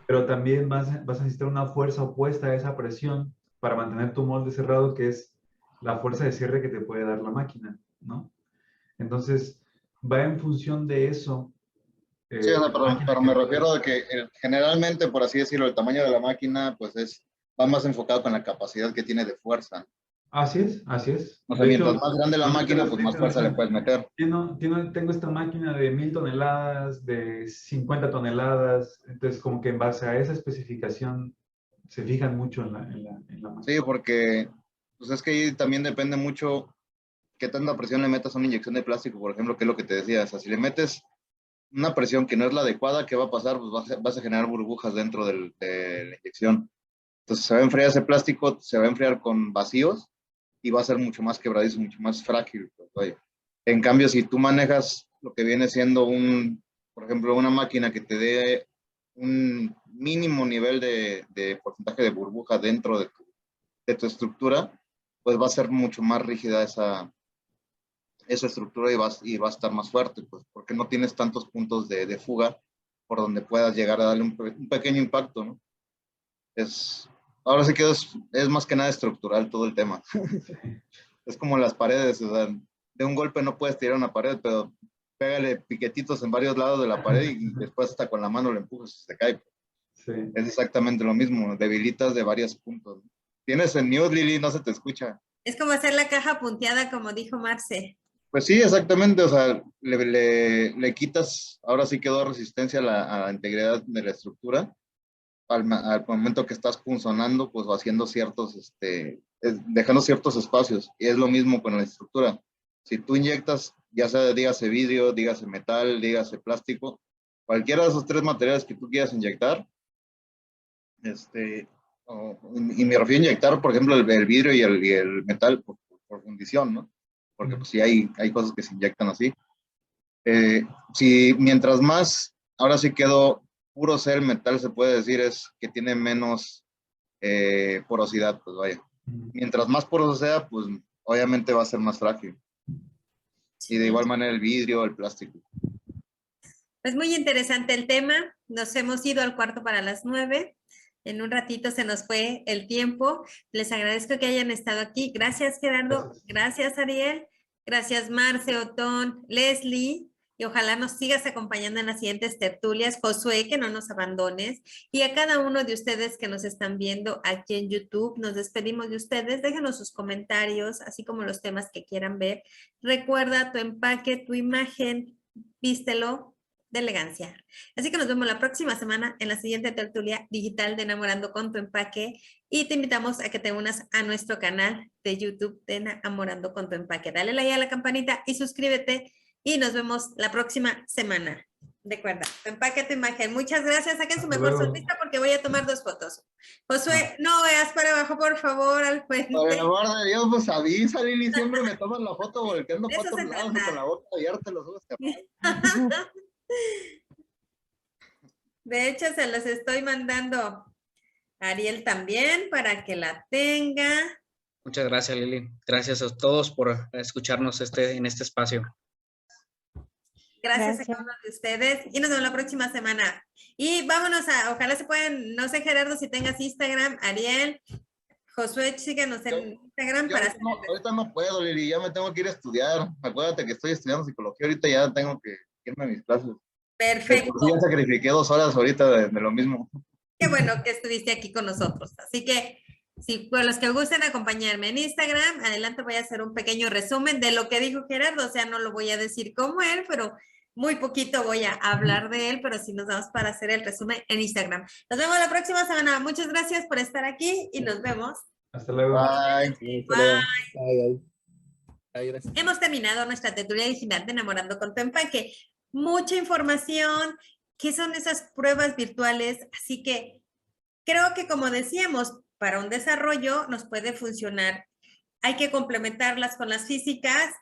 pero también vas a necesitar una fuerza opuesta a esa presión para mantener tu molde cerrado, que es la fuerza de cierre que te puede dar la máquina, ¿no? Entonces, va en función de eso. Sí, o sea, pero me refiero a que generalmente, por así decirlo, el tamaño de la máquina, pues va más enfocado con la capacidad que tiene de fuerza. Así es, así es. O sea, mientras más grande la máquina, pues más fuerza le puedes meter. Tengo esta máquina de 1000 toneladas, de 50 toneladas, entonces como que en base a esa especificación se fijan mucho en la máquina. Sí, porque pues es que ahí también depende mucho qué tanta presión le metas a una inyección de plástico, por ejemplo, que es lo que te decía. O sea, si le metes una presión que no es la adecuada, ¿qué va a pasar? Pues vas a generar burbujas dentro de la inyección. Entonces se va a enfriar ese plástico, se va a enfriar con vacíos y va a ser mucho más quebradizo, mucho más frágil. Pues, vaya. En cambio, si tú manejas lo que viene siendo por ejemplo, una máquina que te dé un mínimo nivel de porcentaje de burbuja dentro de tu estructura, pues va a ser mucho más rígida esa estructura y va a estar más fuerte, pues, porque no tienes tantos puntos de fuga por donde puedas llegar a darle un pequeño impacto, ¿no? Ahora sí que es más que nada estructural todo el tema. Es como las paredes, o sea, de un golpe no puedes tirar una pared, pero pégale piquetitos en varios lados de la pared y después hasta con la mano lo empujas y se cae. Sí. Es exactamente lo mismo, debilitas de varios puntos. Tienes el mute, Lili, no se te escucha. Es como hacer la caja punteada, como dijo Marce. Pues sí, exactamente, o sea, le quitas, ahora sí quedó resistencia a la integridad de la estructura. Al momento que estás punzonando, pues va haciendo dejando ciertos espacios. Y es lo mismo con la estructura. Si tú inyectas, ya sea dígase vidrio, dígase metal, dígase plástico, cualquiera de esos tres materiales que tú quieras inyectar, y me refiero a inyectar, por ejemplo, el vidrio y el metal por fundición, ¿no? Porque pues sí hay cosas que se inyectan así. Si mientras más, ahora sí quedó puro ser el metal, se puede decir, es que tiene menos porosidad, pues vaya. Mientras más poroso sea, pues obviamente va a ser más frágil. Y de igual manera el vidrio, el plástico. Pues muy interesante el tema. Nos hemos ido al cuarto para las 9. En un ratito se nos fue el tiempo. Les agradezco que hayan estado aquí. Gracias, Gerardo. Gracias, Ariel. Gracias, Marce, Otón, Leslie. Y ojalá nos sigas acompañando en las siguientes tertulias. Josué, que no nos abandones. Y a cada uno de ustedes que nos están viendo aquí en YouTube, nos despedimos de ustedes. Déjenos sus comentarios, así como los temas que quieran ver. Recuerda tu empaque, tu imagen, vístelo de elegancia. Así que nos vemos la próxima semana en la siguiente tertulia digital de Enamorando con tu Empaque y te invitamos a que te unas a nuestro canal de YouTube de Enamorando con tu Empaque. Dale like a la campanita y suscríbete y nos vemos la próxima semana. Recuerda, tu empaque, tu imagen. Muchas gracias. Saquen su mejor sonrisa porque voy a tomar 2 fotos. Josué, no veas para abajo, por favor, al frente. Por el amor de Dios, pues avisa, Lili, siempre me toman la foto volteando para otros lados y con la boca abierta los ojos cerrados. De hecho, se los estoy mandando a Ariel también para que la tenga. Muchas gracias, Lili. Gracias a todos por escucharnos en este espacio. Gracias a cada uno de ustedes y nos vemos la próxima semana. Y vámonos ojalá se pueden, no sé, Gerardo, si tengas Instagram, Ariel, Josué, síganos en Instagram para... Ahorita no puedo, Lili, ya me tengo que ir a estudiar. Acuérdate que estoy estudiando psicología, ahorita ya tengo que irme a mis clases. Perfecto. Ya sacrifiqué 2 horas ahorita de lo mismo. Qué bueno que estuviste aquí con nosotros. Así que, si por los que gusten acompañarme en Instagram, adelante voy a hacer un pequeño resumen de lo que dijo Gerardo. O sea, no lo voy a decir como él, pero muy poquito voy a hablar de él, pero sí nos vamos para hacer el resumen en Instagram. Nos vemos la próxima semana. Muchas gracias por estar aquí y nos vemos. Hasta luego. Bye. Bye. Bye, gracias. Hemos terminado nuestra tertulia digital de Enamorando con tu Empaque. Mucha información, qué son esas pruebas virtuales, así que creo que como decíamos, para un desarrollo nos puede funcionar. Hay que complementarlas con las físicas,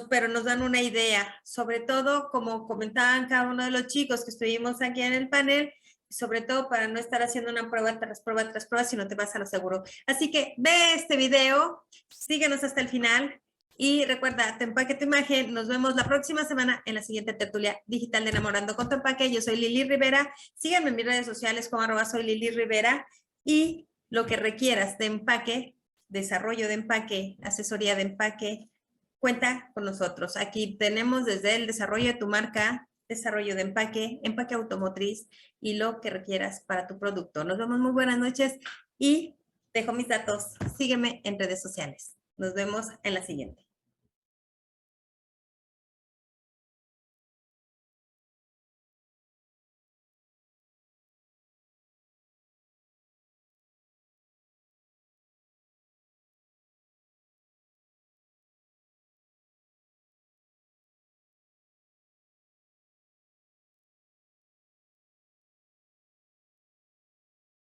pero nos dan una idea, sobre todo como comentaban cada uno de los chicos que estuvimos aquí en el panel, sobre todo para no estar haciendo una prueba tras prueba tras prueba, sino te vas a lo seguro. Así que ve este video, síguenos hasta el final y recuerda, te empaque tu imagen. Nos vemos la próxima semana en la siguiente tertulia digital de Enamorando con tu Empaque. Yo soy Lili Rivera, síganme en mis redes sociales como @soylilirivera y lo que requieras de empaque, desarrollo de empaque, asesoría de empaque, cuenta con nosotros. Aquí tenemos desde el desarrollo de tu marca, desarrollo de empaque, empaque automotriz y lo que requieras para tu producto. Nos vemos, muy buenas noches y dejo mis datos. Sígueme en redes sociales. Nos vemos en la siguiente.